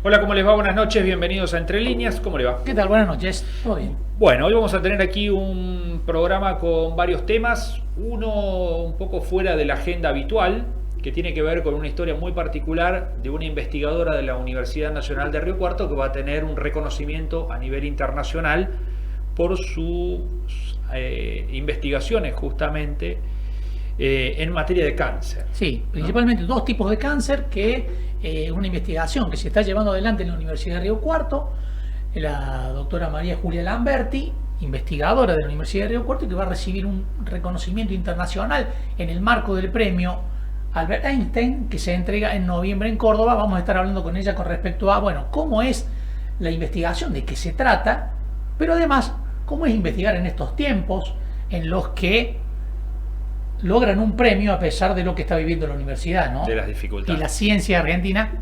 Hola, ¿cómo les va? Buenas noches, bienvenidos a Entre Líneas. ¿Cómo le va? ¿Qué tal? Buenas noches. ¿Todo bien? Bueno, hoy vamos a tener aquí un programa con varios temas. Uno un poco fuera de la agenda habitual, que tiene que ver con una historia muy particular de una investigadora de la Universidad Nacional de Río Cuarto que va a tener un reconocimiento a nivel internacional por sus investigaciones justamente en materia de cáncer. Sí, principalmente dos tipos de cáncer que una investigación que se está llevando adelante en la Universidad de Río Cuarto, la doctora María Julia Lamberti, investigadora de la Universidad de Río Cuarto, que va a recibir un reconocimiento internacional en el marco del premio Albert Einstein, que se entrega en noviembre en Córdoba. Vamos a estar hablando con ella con respecto a, bueno, cómo es la investigación, de qué se trata, pero además, cómo es investigar en estos tiempos en los que logran un premio a pesar de lo que está viviendo la universidad, ¿no? De las dificultades. Y la ciencia argentina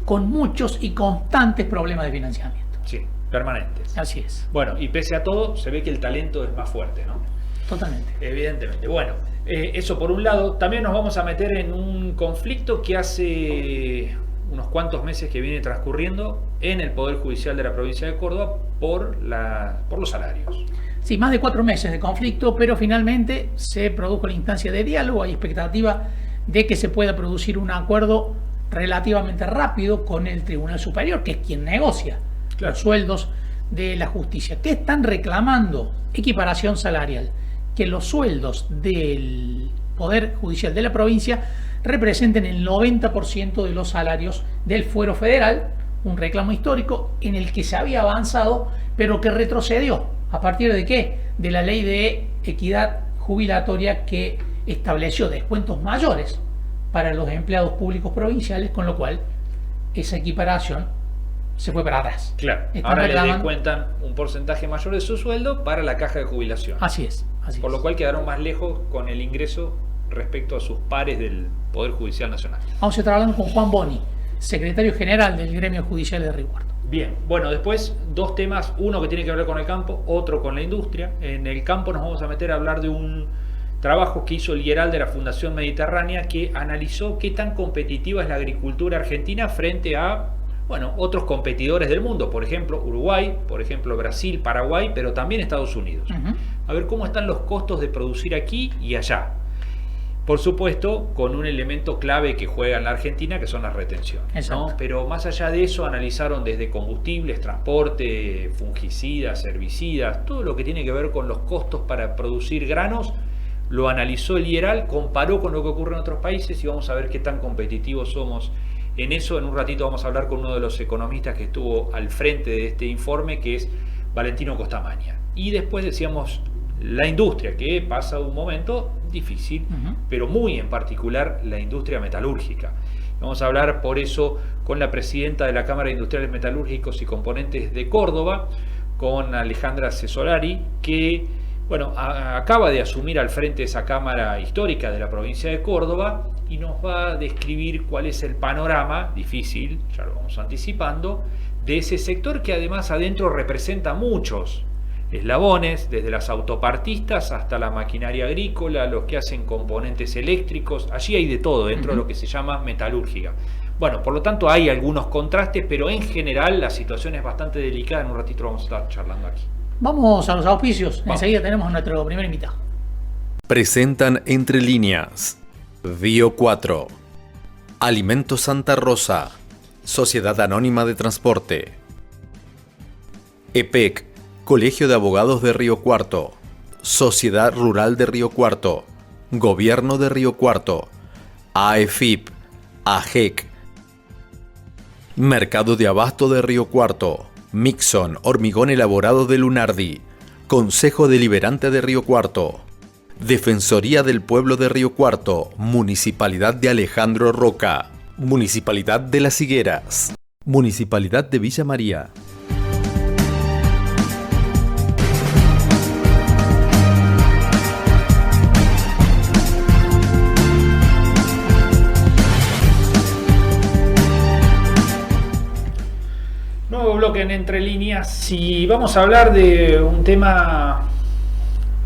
con muchos y constantes problemas de financiamiento. Sí, permanentes. Así es. Bueno, y pese a todo, se ve que el talento es más fuerte, ¿no? Totalmente. Evidentemente. Bueno, eso por un lado. También nos vamos a meter en un conflicto que hace unos cuantos meses que viene transcurriendo en el Poder Judicial de la provincia de Córdoba por los salarios. Sí, más de 4 meses de conflicto, pero finalmente se produjo la instancia de diálogo. Hay expectativa de que se pueda producir un acuerdo relativamente rápido con el Tribunal Superior, que es quien negocia los sueldos de la justicia. ¿Qué están reclamando? Equiparación salarial. Que los sueldos del Poder Judicial de la provincia representen el 90% de los salarios del fuero federal, un reclamo histórico en el que se había avanzado, pero que retrocedió. ¿A partir de qué? De la ley de equidad jubilatoria que estableció descuentos mayores para los empleados públicos provinciales, con lo cual esa equiparación se fue para atrás. Claro, ahora les descuentan un porcentaje mayor de su sueldo para la caja de jubilación. Así es. Por lo cual quedaron más lejos con el ingreso respecto a sus pares del Poder Judicial Nacional. Vamos a estar hablando con Juan Boni, secretario general del Gremio Judicial de Río Cuarto. Bien, bueno, después dos temas, uno que tiene que ver con el campo, otro con la industria. En el campo nos vamos a meter a hablar de un trabajo que hizo el IERAL de la Fundación Mediterránea, que analizó qué tan competitiva es la agricultura argentina frente a, bueno, otros competidores del mundo, por ejemplo Uruguay, por ejemplo Brasil, Paraguay, pero también Estados Unidos. A ver cómo están los costos de producir aquí y allá. Por supuesto, con un elemento clave que juega en la Argentina, que son las retenciones, ¿no? Pero más allá de eso, analizaron desde combustibles, transporte, fungicidas, herbicidas, todo lo que tiene que ver con los costos para producir granos. Lo analizó el IERAL, comparó con lo que ocurre en otros países y vamos a ver qué tan competitivos somos en eso. En un ratito vamos a hablar con uno de los economistas que estuvo al frente de este informe, que es Valentino Costamaña. Y después decíamos la industria, que pasa un momento difícil, pero muy en particular la industria metalúrgica. Vamos a hablar por eso con la presidenta de la Cámara de Industriales Metalúrgicos y Componentes de Córdoba, con Alejandra Cesolari, que bueno, acaba de asumir al frente de esa Cámara Histórica de la provincia de Córdoba y nos va a describir cuál es el panorama, difícil, ya lo vamos anticipando, de ese sector que además adentro representa muchos eslabones, desde las autopartistas hasta la maquinaria agrícola, los que hacen componentes eléctricos. Allí hay de todo dentro de lo que se llama metalúrgica. Bueno, por lo tanto hay algunos contrastes, pero en general la situación es bastante delicada. En un ratito vamos a estar charlando aquí. Vamos a los auspicios. Enseguida tenemos a nuestro primer invitado. Presentan Entre Líneas Río 4, Alimentos Santa Rosa, Sociedad Anónima de Transporte, EPEC, Colegio de Abogados de Río Cuarto, Sociedad Rural de Río Cuarto, Gobierno de Río Cuarto, AEFIP, AGEC, Mercado de Abasto de Río Cuarto, Mixon, Hormigón Elaborado de Lunardi, Consejo Deliberante de Río Cuarto, Defensoría del Pueblo de Río Cuarto, Municipalidad de Alejandro Roca, Municipalidad de Las Higueras, Municipalidad de Villa María. Bloque en Entre Líneas y vamos a hablar de un tema,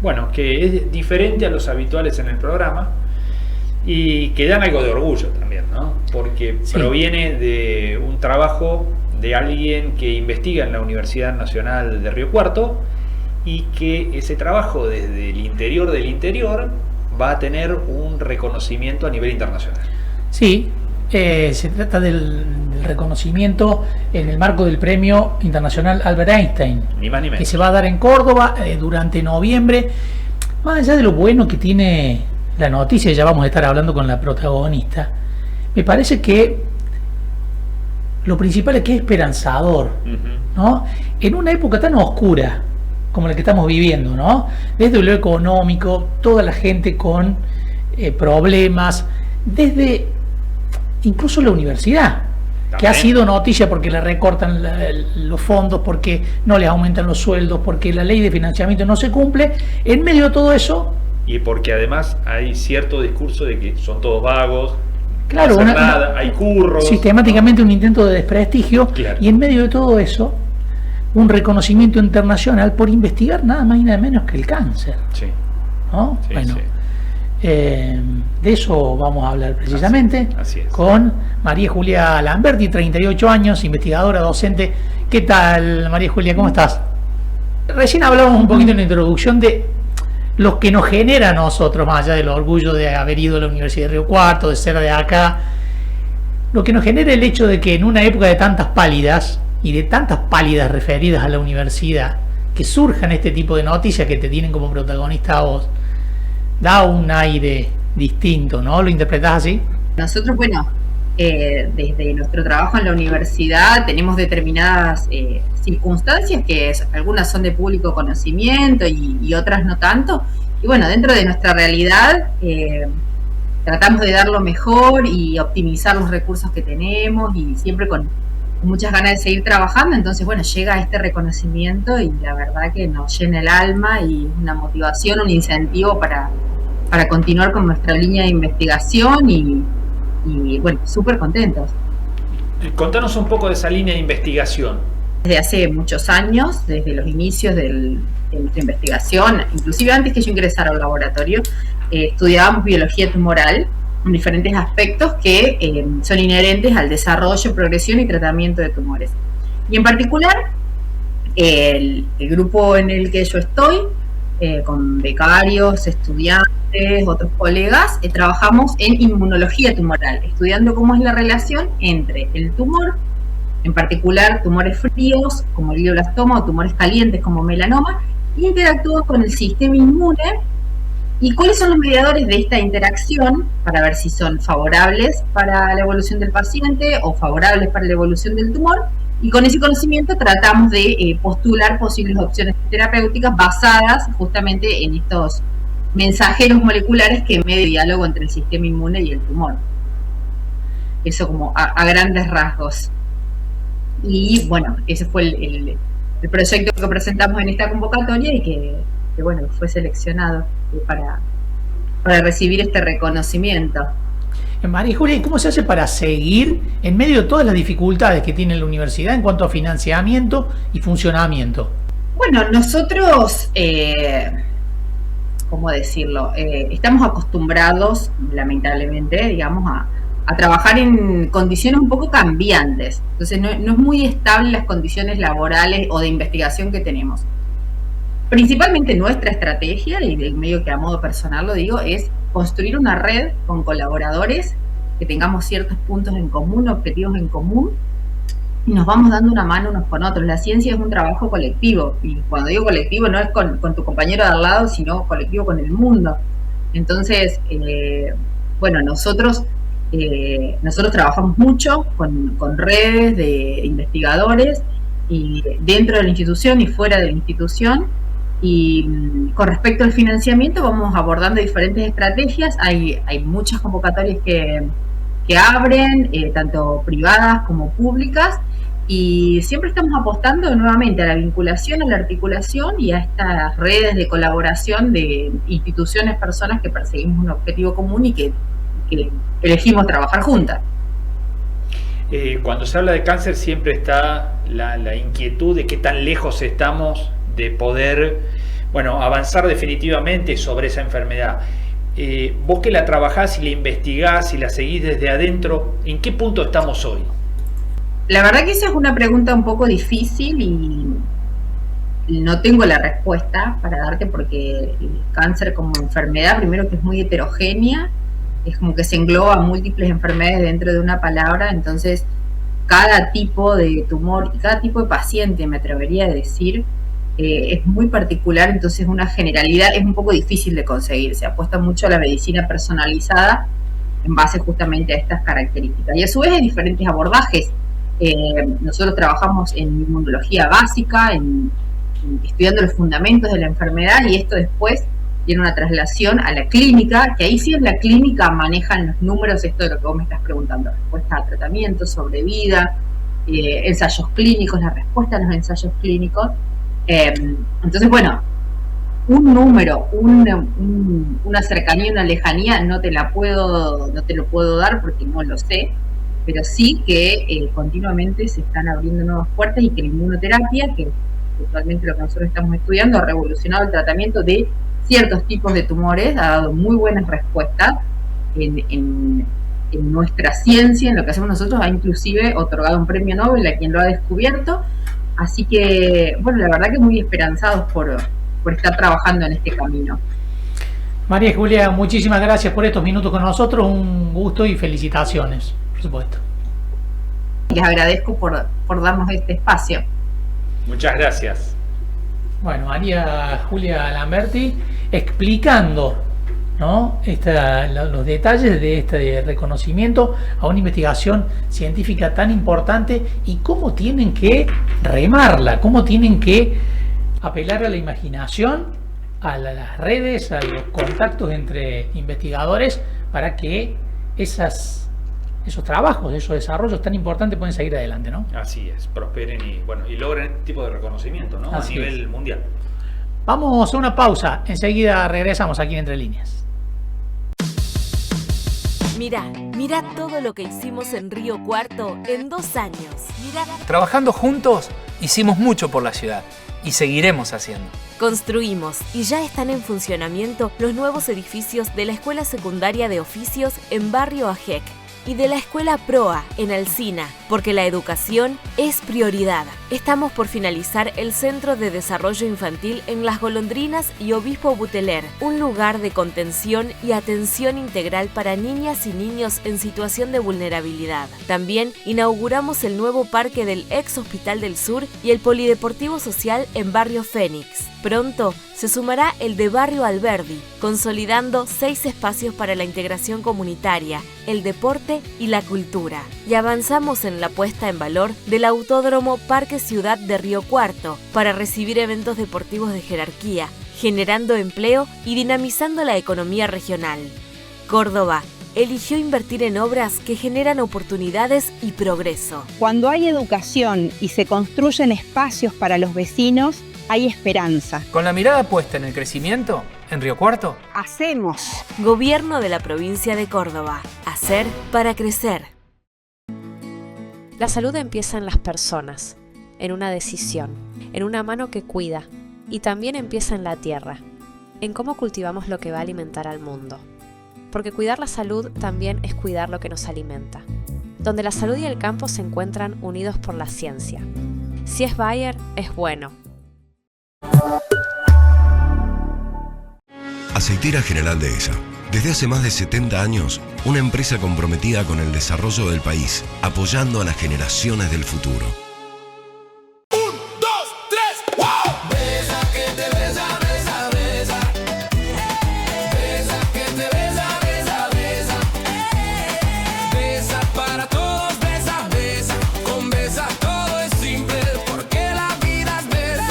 bueno, que es diferente a los habituales en el programa, Y que dan algo de orgullo también, ¿no? Porque Sí. proviene de un trabajo de alguien que investiga en la Universidad Nacional de Río Cuarto y que ese trabajo desde el interior del interior va a tener un reconocimiento a nivel internacional. Sí, se trata del reconocimiento en el marco del Premio Internacional Albert Einstein, Ni más ni que menos. se va a dar en Córdoba durante noviembre. Más allá de lo bueno que tiene la noticia, ya vamos a estar hablando con la protagonista, me parece que lo principal es que es esperanzador, Ujú. ¿no? En una época tan oscura como la que estamos viviendo, ¿no? Desde lo económico, toda la gente con problemas, desde incluso la universidad, que ha También. sido noticia porque le recortan los fondos, porque no les aumentan los sueldos, porque la ley de financiamiento no se cumple. En medio de todo eso, Y porque además hay cierto discurso de que son todos vagos, claro, no hacen nada, hay curros. sistemáticamente un intento de desprestigio, Claro. y en medio de todo eso, un reconocimiento internacional por investigar nada más y nada menos que el cáncer, Sí, ¿no? sí, Bueno, sí. de eso vamos a hablar precisamente Así es. con María Julia Lamberti, 38 años, investigadora, docente. ¿Qué tal, María Julia? ¿Cómo estás? Recién hablábamos un poquito en la introducción de lo que nos genera a nosotros, más allá del orgullo de haber ido a la Universidad de Río Cuarto, de ser de acá, lo que nos genera el hecho de que en una época de tantas pálidas, y de tantas pálidas referidas a la universidad, que surjan este tipo de noticias que te tienen como protagonista a vos, da un aire distinto, ¿no? ¿Lo interpretás así? Nosotros, bueno, desde nuestro trabajo en la universidad tenemos determinadas circunstancias que algunas son de público conocimiento y otras no tanto. Y bueno, dentro de nuestra realidad tratamos de dar lo mejor y optimizar los recursos que tenemos y siempre con muchas ganas de seguir trabajando. Entonces, bueno, llega este reconocimiento y la verdad que nos llena el alma y una motivación, un incentivo para continuar con nuestra línea de investigación y bueno, súper contentos. Contanos un poco de esa línea de investigación. Desde hace muchos años, desde los inicios de nuestra investigación, inclusive antes que yo ingresara al laboratorio, estudiábamos biología tumoral en diferentes aspectos que son inherentes al desarrollo, progresión y tratamiento de tumores. Y en particular, el grupo en el que yo estoy, con becarios, estudiantes, otros colegas, trabajamos en inmunología tumoral, estudiando cómo es la relación entre el tumor, en particular tumores fríos como el glioblastoma o tumores calientes como melanoma, y interactúan con el sistema inmune. ¿Y cuáles son los mediadores de esta interacción para ver si son favorables para la evolución del paciente o favorables para la evolución del tumor? Y con ese conocimiento tratamos de postular posibles opciones terapéuticas basadas justamente en estos mensajeros moleculares que miden el diálogo entre el sistema inmune y el tumor. Eso como a grandes rasgos. Y bueno, ese fue el proyecto que presentamos en esta convocatoria y que bueno, fue seleccionado para recibir este reconocimiento. María Julia, ¿y cómo se hace para seguir en medio de todas las dificultades que tiene la universidad en cuanto a financiamiento y funcionamiento? Bueno, nosotros, ¿cómo decirlo? Estamos acostumbrados, lamentablemente, digamos, a trabajar en condiciones un poco cambiantes. Entonces, no es muy estable las condiciones laborales o de investigación que tenemos. Principalmente nuestra estrategia, y del medio que a modo personal lo digo, es construir una red con colaboradores que tengamos ciertos puntos en común, objetivos en común, y nos vamos dando una mano unos con otros. La ciencia es un trabajo colectivo, y cuando digo colectivo no es con tu compañero de al lado, sino colectivo con el mundo. Entonces, bueno, nosotros trabajamos mucho con redes de investigadores, y dentro de la institución y fuera de la institución. Y con respecto al financiamiento vamos abordando diferentes estrategias. Hay muchas convocatorias que abren, tanto privadas como públicas, y siempre estamos apostando nuevamente a la vinculación, a la articulación y a estas redes de colaboración de instituciones, personas que perseguimos un objetivo común y que elegimos trabajar juntas. Cuando se habla de cáncer siempre está la inquietud de qué tan lejos estamos de poder, bueno, avanzar definitivamente sobre esa enfermedad. vos que la trabajás y la investigás y la seguís desde adentro, ¿en qué punto estamos hoy? La verdad que esa es una pregunta un poco difícil y no tengo la respuesta para darte, porque el cáncer como enfermedad, primero que es muy heterogénea, es como que se engloba múltiples enfermedades dentro de una palabra, entonces cada tipo de tumor y cada tipo de paciente, me atrevería a decir, es muy particular, entonces una generalidad es un poco difícil de conseguir. Se apuesta mucho a la medicina personalizada en base justamente a estas características. Y a su vez hay diferentes abordajes. Nosotros trabajamos en inmunología básica, estudiando los fundamentos de la enfermedad, y esto después tiene una traslación a la clínica, que ahí sí en la clínica manejan los números, esto de lo que vos me estás preguntando, respuesta a tratamiento, sobrevida, ensayos clínicos, la respuesta a los ensayos clínicos. Entonces, bueno, un número, una cercanía, una lejanía, no te lo puedo dar porque no lo sé, pero sí que continuamente se están abriendo nuevas puertas, y que la inmunoterapia, que actualmente lo que nosotros estamos estudiando, ha revolucionado el tratamiento de ciertos tipos de tumores, ha dado muy buenas respuestas en nuestra ciencia, en lo que hacemos nosotros, ha inclusive otorgado un premio Nobel a quien lo ha descubierto. Así que, bueno, la verdad que muy esperanzados por estar trabajando en este camino. María Julia, muchísimas gracias por estos minutos con nosotros, un gusto y felicitaciones, por supuesto. Les agradezco por darnos este espacio. Muchas gracias. Bueno, María Julia Lamberti explicando, ¿no?, los detalles de este reconocimiento a una investigación científica tan importante, y cómo tienen que remarla, cómo tienen que apelar a la imaginación, a las redes, a los contactos entre investigadores, para que esos trabajos, esos desarrollos tan importantes pueden seguir adelante, ¿no? Así es, prosperen y logren este tipo de reconocimiento, ¿no? Así a nivel mundial. Vamos a una pausa, enseguida regresamos aquí en Entre Líneas. Mirá todo lo que hicimos en Río Cuarto en 2 años. Trabajando juntos, hicimos mucho por la ciudad y seguiremos haciendo. Construimos y ya están en funcionamiento los nuevos edificios de la Escuela Secundaria de Oficios en Barrio Ajec y de la Escuela Proa en Alsina, porque la educación es prioridad. Estamos por finalizar el Centro de Desarrollo Infantil en Las Golondrinas y Obispo Buteler, un lugar de contención y atención integral para niñas y niños en situación de vulnerabilidad. También inauguramos el nuevo parque del ex Hospital del Sur y el Polideportivo Social en Barrio Fénix. Pronto se sumará el de Barrio Alberdi, consolidando 6 espacios para la integración comunitaria, el deporte y la cultura. Y avanzamos en la puesta en valor del Autódromo Parque Ciudad de Río Cuarto para recibir eventos deportivos de jerarquía, generando empleo y dinamizando la economía regional. Córdoba eligió invertir en obras que generan oportunidades y progreso. Cuando hay educación y se construyen espacios para los vecinos, hay esperanza. Con la mirada puesta en el crecimiento, en Río Cuarto, Hacemos. Gobierno de la provincia de Córdoba. Hacer para crecer. La salud empieza en las personas, en una decisión, en una mano que cuida, y también empieza en la tierra, en cómo cultivamos lo que va a alimentar al mundo. Porque cuidar la salud también es cuidar lo que nos alimenta, donde la salud y el campo se encuentran unidos por la ciencia. Si es Bayer, es bueno. Aceitera General Dehesa. Desde hace más de 70 años, una empresa comprometida con el desarrollo del país, apoyando a las generaciones del futuro. 1, 2, 3, ¡wow! Besa que te besa, besa, besa. Besa que te besa, besa, besa. Besa para todos, besa, besa. Con besa todo es simple, porque la vida es besa.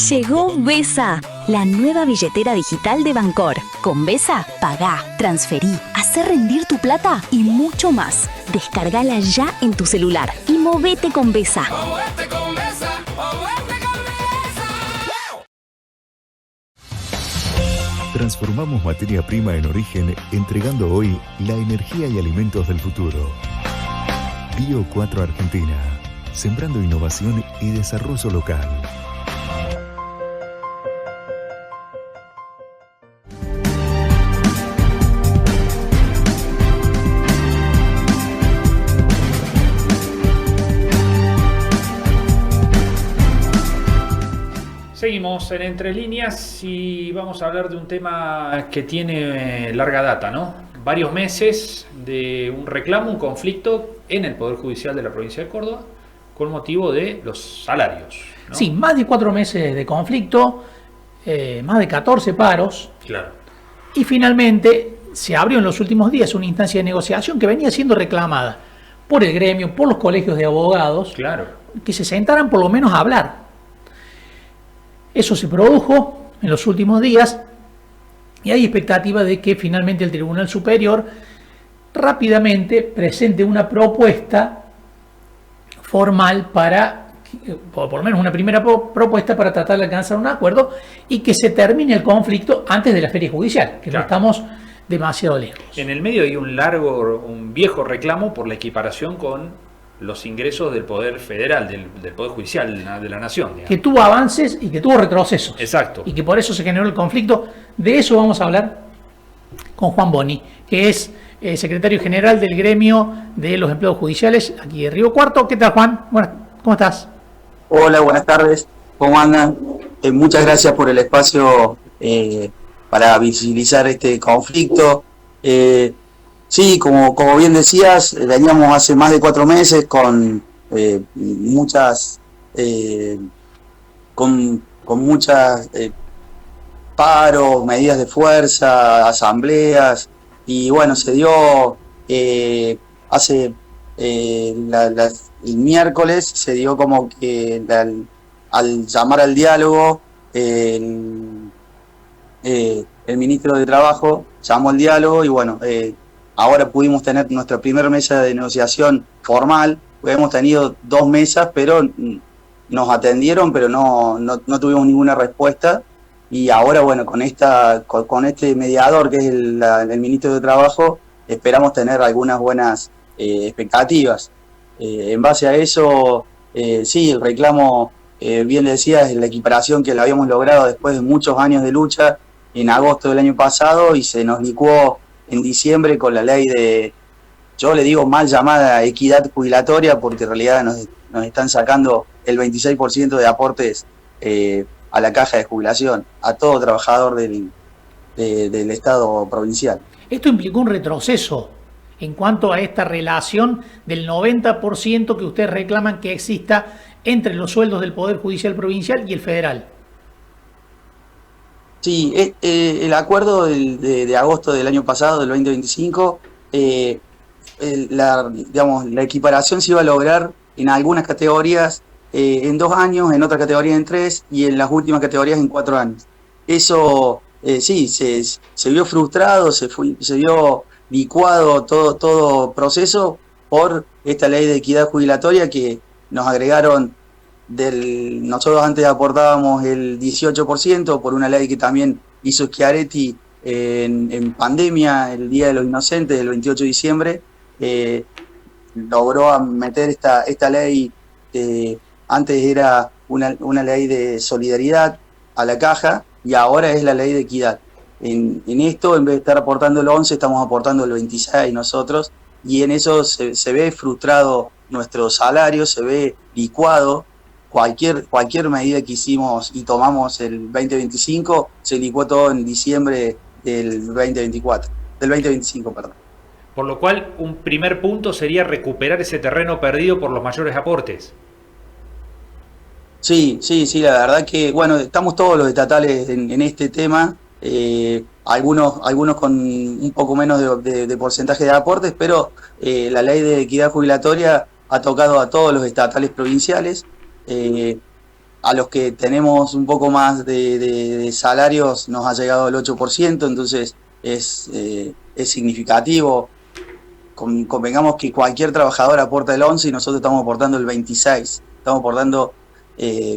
Llegó Besa, la nueva billetera digital de Bancor. Con Besa, pagá, transferí, hacé rendir tu plata y mucho más. Descargala ya en tu celular y movete con Besa. Movete con Besa, movete con Besa. Transformamos materia prima en origen, entregando hoy la energía y alimentos del futuro. Bio 4 Argentina, sembrando innovación y desarrollo local. Seguimos en Entre Líneas y vamos a hablar de un tema que tiene larga data, ¿no? Varios meses de un reclamo, un conflicto en el Poder Judicial de la provincia de Córdoba con motivo de los salarios, ¿no? Sí, más de 4 meses de conflicto, más de 14 paros. Claro. Y finalmente se abrió en los últimos días una instancia de negociación que venía siendo reclamada por el gremio, por los colegios de abogados, claro, que se sentaran por lo menos a hablar. Eso se produjo en los últimos días y hay expectativa de que finalmente el Tribunal Superior rápidamente presente una propuesta formal para, por lo menos una primera propuesta para tratar de alcanzar un acuerdo y que se termine el conflicto antes de la feria judicial, que claro, no estamos demasiado lejos. En el medio hay un viejo reclamo por la equiparación con los ingresos del Poder Federal, del Poder Judicial de la Nación, digamos. Que tuvo avances y que tuvo retrocesos. Exacto. Y que por eso se generó el conflicto. De eso vamos a hablar con Juan Boni, que es secretario general del gremio de los empleados judiciales aquí de Río Cuarto. ¿Qué tal, Juan? Bueno, ¿cómo estás? Hola, buenas tardes. ¿Cómo andan? Muchas gracias por el espacio para visibilizar este conflicto. Sí, como bien decías, veníamos hace más de 4 meses con muchas paros, medidas de fuerza, asambleas, y bueno, se dio hace el miércoles, se dio como que al llamar al diálogo, el ministro de Trabajo llamó al diálogo y bueno, ahora pudimos tener nuestra primera mesa de negociación formal. Hemos tenido 2 mesas, pero nos atendieron, pero no tuvimos ninguna respuesta. Y ahora, bueno, con este mediador, que es el ministro de Trabajo, esperamos tener algunas buenas expectativas. En base a eso, sí, el reclamo, bien decías, es la equiparación que la habíamos logrado después de muchos años de lucha en agosto del año pasado y se nos licuó en diciembre con la ley de, yo le digo mal llamada equidad jubilatoria, porque en realidad nos están sacando el 26% de aportes a la caja de jubilación, a todo trabajador del Estado provincial. Esto implicó un retroceso en cuanto a esta relación del 90% que ustedes reclaman que exista entre los sueldos del Poder Judicial Provincial y el federal. Sí, el acuerdo de agosto del año pasado, del 2025, la equiparación se iba a lograr en algunas categorías en 2 años, en otras categorías en 3 y en las últimas categorías en 4 años. Eso sí, se vio frustrado, se vio licuado todo proceso por esta ley de equidad jubilatoria que nos agregaron. Nosotros antes aportábamos el 18% por una ley que también hizo Schiaretti en pandemia, el Día de los Inocentes, el 28 de diciembre, logró meter esta ley que antes era una ley de solidaridad a la caja y ahora es la ley de equidad. En esto, en vez de estar aportando el 11, estamos aportando el 26 nosotros, y en eso se ve frustrado nuestro salario, se ve licuado. Cualquier medida que hicimos y tomamos el 2025 se licuó todo en diciembre del 2025, perdón. Por lo cual, un primer punto sería recuperar ese terreno perdido por los mayores aportes. Sí, la verdad que, bueno, estamos todos los estatales en este tema, algunos con un poco menos de porcentaje de aportes, pero la ley de equidad jubilatoria ha tocado a todos los estatales provinciales. A los que tenemos un poco más de salarios nos ha llegado el 8%, entonces es significativo. Convengamos que cualquier trabajador aporta el 11 y nosotros estamos aportando el 26, estamos aportando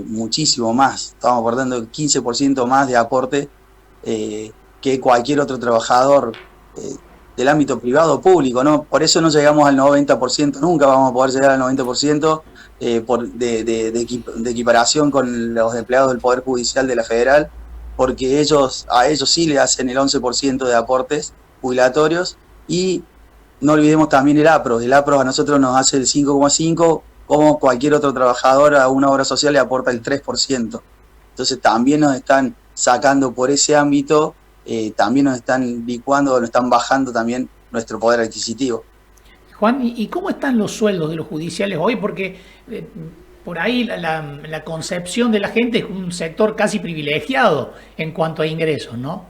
muchísimo más, estamos aportando el 15% más de aporte que cualquier otro trabajador del ámbito privado o público, ¿no? Por eso no llegamos al 90%, nunca vamos a poder llegar al 90% de equiparación con los empleados del Poder Judicial de la Federal, porque a ellos sí le hacen el 11% de aportes jubilatorios, y no olvidemos también el APRO a nosotros nos hace el 5,5%, como cualquier otro trabajador a una obra social le aporta el 3%. Entonces también nos están sacando por ese ámbito, también nos están licuando, nos están bajando también nuestro poder adquisitivo. Juan, ¿y cómo están los sueldos de los judiciales hoy? Porque por ahí la concepción de la gente es un sector casi privilegiado en cuanto a ingresos, ¿no?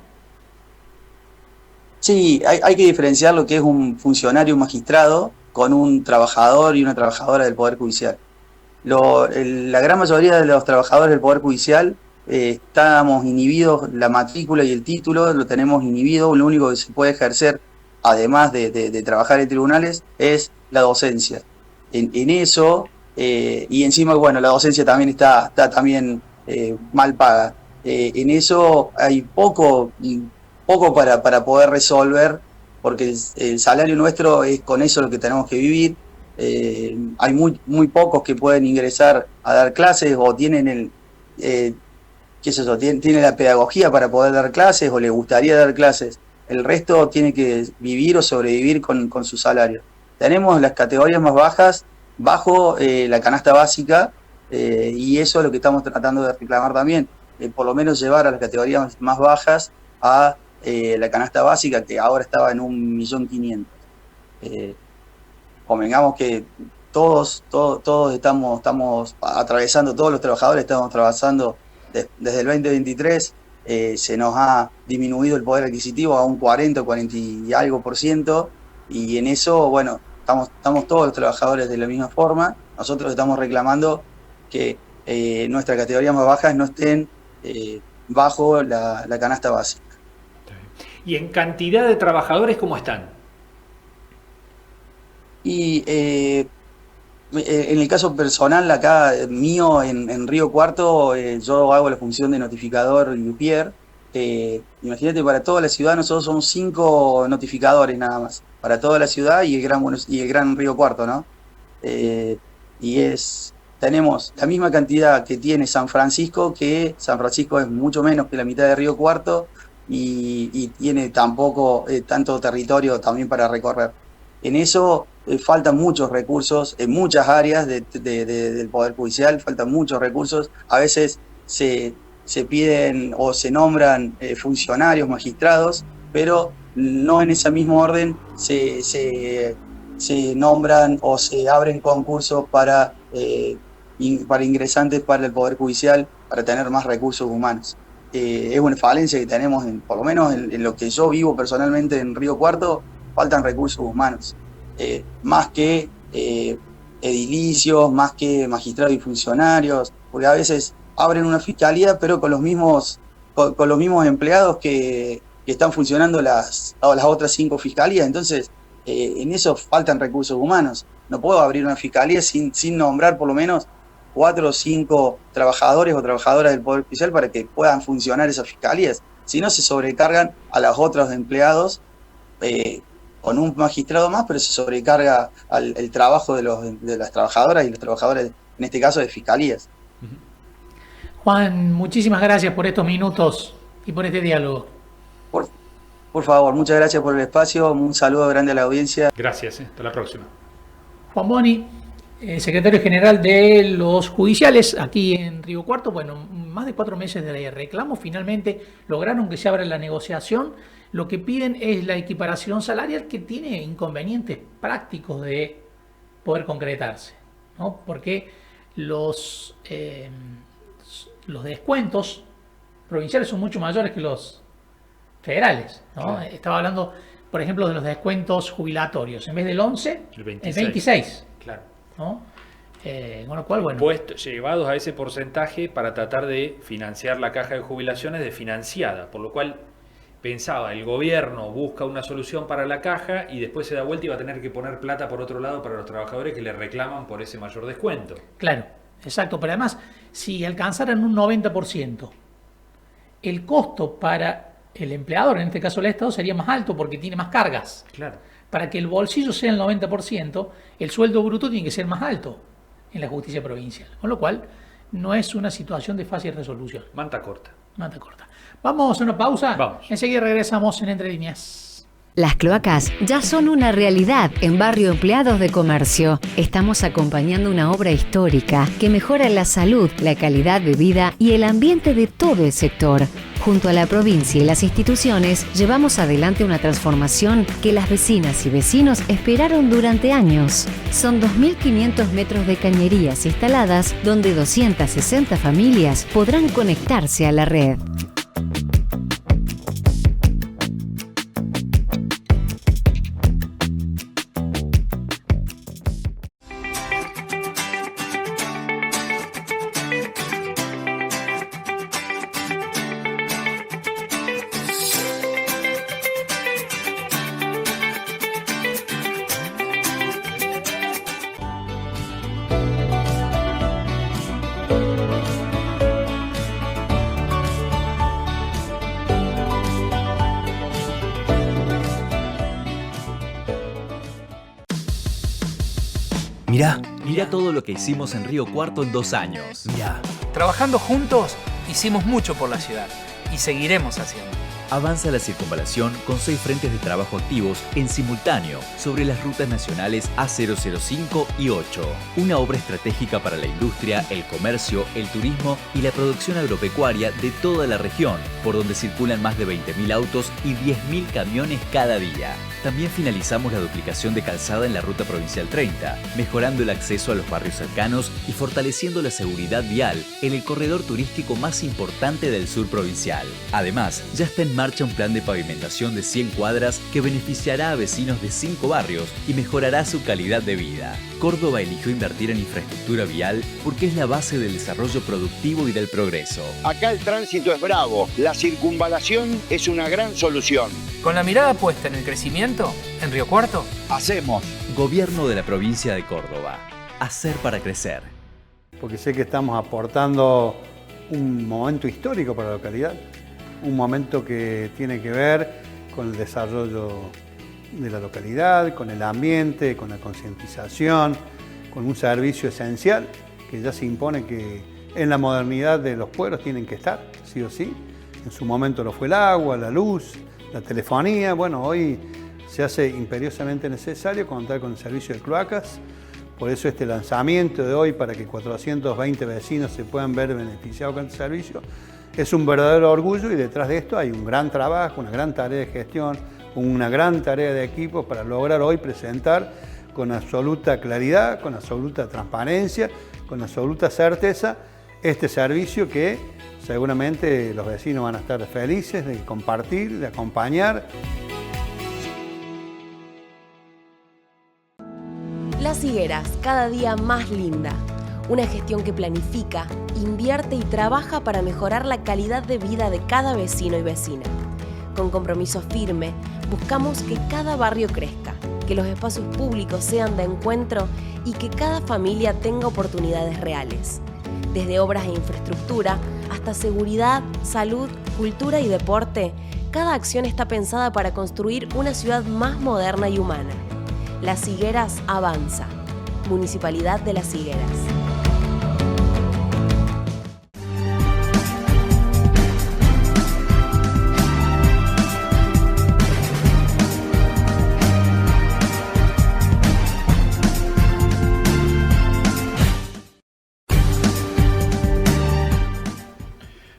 Sí, hay que diferenciar lo que es un funcionario magistrado con un trabajador y una trabajadora del Poder Judicial. La gran mayoría de los trabajadores del Poder Judicial estamos inhibidos, la matrícula y el título lo tenemos inhibido, lo único que se puede ejercer, además de trabajar en tribunales, es la docencia. En eso, y encima, bueno, la docencia también está también mal paga. En eso hay poco para poder resolver, porque el salario nuestro es con eso lo que tenemos que vivir. Hay muy pocos que pueden ingresar a dar clases o tienen tiene la pedagogía para poder dar clases o le gustaría dar clases. El resto tiene que vivir o sobrevivir con su salario. Tenemos las categorías más bajas bajo la canasta básica, y eso es lo que estamos tratando de reclamar también, por lo menos llevar a las categorías más bajas a la canasta básica, que ahora estaba en 1.500.000. Convengamos que todos estamos atravesando, todos los trabajadores estamos atravesando desde el 2023, se nos ha disminuido el poder adquisitivo a un 40 y algo %, y en eso, bueno, estamos todos los trabajadores de la misma forma. Nosotros estamos reclamando que nuestras categorías más bajas no estén bajo la canasta básica. ¿Y en cantidad de trabajadores cómo están? Y en el caso personal, acá mío, en Río Cuarto, yo hago la función de notificador y UPIER. Imagínate, para toda la ciudad nosotros somos 5 notificadores nada más, para toda la ciudad y el gran Río Cuarto, ¿no? Tenemos la misma cantidad que tiene San Francisco, que San Francisco es mucho menos que la mitad de Río Cuarto, y tiene tampoco tanto territorio también para recorrer. En eso faltan muchos recursos en muchas áreas del Poder Judicial, faltan muchos recursos. A veces se piden o se nombran funcionarios, magistrados, pero no en ese mismo orden se nombran o se abren concursos para ingresantes para el Poder Judicial, para tener más recursos humanos. Es una falencia que tenemos, por lo menos en lo que yo vivo personalmente en Río Cuarto, faltan recursos humanos, más que edilicios, más que magistrados y funcionarios, porque a veces abren una fiscalía, pero con los mismos empleados que están funcionando las otras 5 fiscalías. Entonces, en eso faltan recursos humanos. No puedo abrir una fiscalía sin nombrar por lo menos 4 o 5 trabajadores o trabajadoras del Poder Judicial para que puedan funcionar esas fiscalías. Si no, se sobrecargan a los otros empleados con un magistrado más, pero se sobrecarga el trabajo de las trabajadoras y los trabajadores, en este caso de fiscalías. Juan, muchísimas gracias por estos minutos y por este diálogo. Por favor, muchas gracias por el espacio, un saludo grande a la audiencia. Gracias, hasta la próxima. Juan Boni, secretario general de los judiciales aquí en Río Cuarto. Bueno, más de 4 meses de reclamo, finalmente lograron que se abra la negociación. Lo que piden es la equiparación salarial, que tiene inconvenientes prácticos de poder concretarse, ¿no? Porque los descuentos provinciales son mucho mayores que los federales, ¿no? Claro. Estaba hablando, por ejemplo, de los descuentos jubilatorios. En vez del 11, el 26. Claro. ¿No? Con lo cual, bueno. Llevados a ese porcentaje para tratar de financiar la caja de jubilaciones desfinanciada, por lo cual pensaba, el gobierno busca una solución para la caja y después se da vuelta y va a tener que poner plata por otro lado para los trabajadores que le reclaman por ese mayor descuento. Claro, exacto. Pero además, si alcanzaran un 90%, el costo para el empleador, en este caso el Estado, sería más alto porque tiene más cargas. Claro. Para que el bolsillo sea el 90%, el sueldo bruto tiene que ser más alto en la justicia provincial. Con lo cual, no es una situación de fácil resolución. Manta corta. Manta corta. Vamos a una pausa. Vamos. Enseguida regresamos en Entre Líneas. Las cloacas ya son una realidad en Barrio Empleados de Comercio. Estamos acompañando una obra histórica que mejora la salud, la calidad de vida y el ambiente de todo el sector. Junto a la provincia y las instituciones, llevamos adelante una transformación que las vecinas y vecinos esperaron durante años. Son 2.500 metros de cañerías instaladas, donde 260 familias podrán conectarse a la red. Mirá todo lo que hicimos en Río Cuarto en 2 años. Mirá, trabajando juntos hicimos mucho por la ciudad y seguiremos haciendo. Avanza la circunvalación con 6 frentes de trabajo activos en simultáneo sobre las rutas nacionales A005 y 8. Una obra estratégica para la industria, el comercio, el turismo y la producción agropecuaria de toda la región, por donde circulan más de 20.000 autos y 10.000 camiones cada día. También finalizamos la duplicación de calzada en la ruta provincial 30, mejorando el acceso a los barrios cercanos y fortaleciendo la seguridad vial en el corredor turístico más importante del sur provincial. Además, ya está en marcha un plan de pavimentación de 100 cuadras que beneficiará a vecinos de 5 barrios y mejorará su calidad de vida. Córdoba eligió invertir en infraestructura vial porque es la base del desarrollo productivo y del progreso. Acá el tránsito es bravo, la circunvalación es una gran solución. Con la mirada puesta en el crecimiento, en Río Cuarto, hacemos. Gobierno de la provincia de Córdoba. Hacer para crecer. Porque sé que estamos aportando un momento histórico para la localidad, un momento que tiene que ver con el desarrollo de la localidad, con el ambiente, con la concientización, con un servicio esencial que ya se impone que en la modernidad de los pueblos tienen que estar, sí o sí. En su momento lo fue el agua, la luz, la telefonía. Bueno, hoy se hace imperiosamente necesario contar con el servicio de cloacas. Por eso este lanzamiento de hoy para que 420 vecinos se puedan ver beneficiados con este servicio es un verdadero orgullo, y detrás de esto hay un gran trabajo, una gran tarea de gestión, una gran tarea de equipo para lograr hoy presentar con absoluta claridad, con absoluta transparencia, con absoluta certeza este servicio que seguramente los vecinos van a estar felices de compartir, de acompañar. Las Higueras, cada día más linda. Una gestión que planifica, invierte y trabaja para mejorar la calidad de vida de cada vecino y vecina. Con compromiso firme, buscamos que cada barrio crezca, que los espacios públicos sean de encuentro y que cada familia tenga oportunidades reales. Desde obras e infraestructura hasta seguridad, salud, cultura y deporte, cada acción está pensada para construir una ciudad más moderna y humana. Las Higueras avanza. Municipalidad de Las Higueras.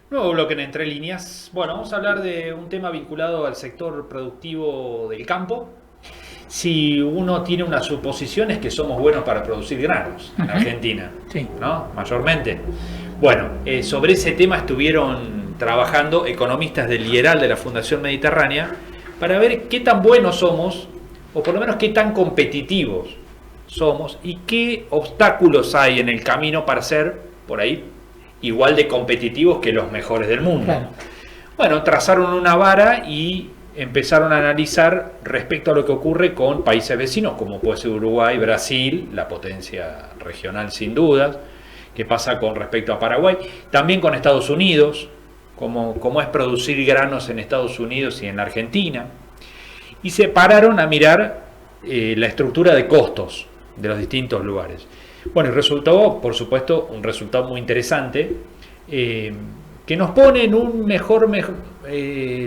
Nuevo bloque en Entre Líneas. Bueno, vamos a hablar de un tema vinculado al sector productivo del campo. Si uno tiene una suposición es que somos buenos para producir granos en Argentina, sí, ¿no? Mayormente. Bueno, sobre ese tema estuvieron trabajando economistas del IERAL de la Fundación Mediterránea para ver qué tan buenos somos, o por lo menos qué tan competitivos somos y qué obstáculos hay en el camino para ser, por ahí, igual de competitivos que los mejores del mundo. Claro. Bueno, trazaron una vara y empezaron a analizar respecto a lo que ocurre con países vecinos, como puede ser Uruguay, Brasil, la potencia regional sin dudas, qué pasa con respecto a Paraguay, también con Estados Unidos, cómo es producir granos en Estados Unidos y en la Argentina, y se pararon a mirar la estructura de costos de los distintos lugares. Bueno, y resultó, por supuesto, un resultado muy interesante, que nos pone en un mejor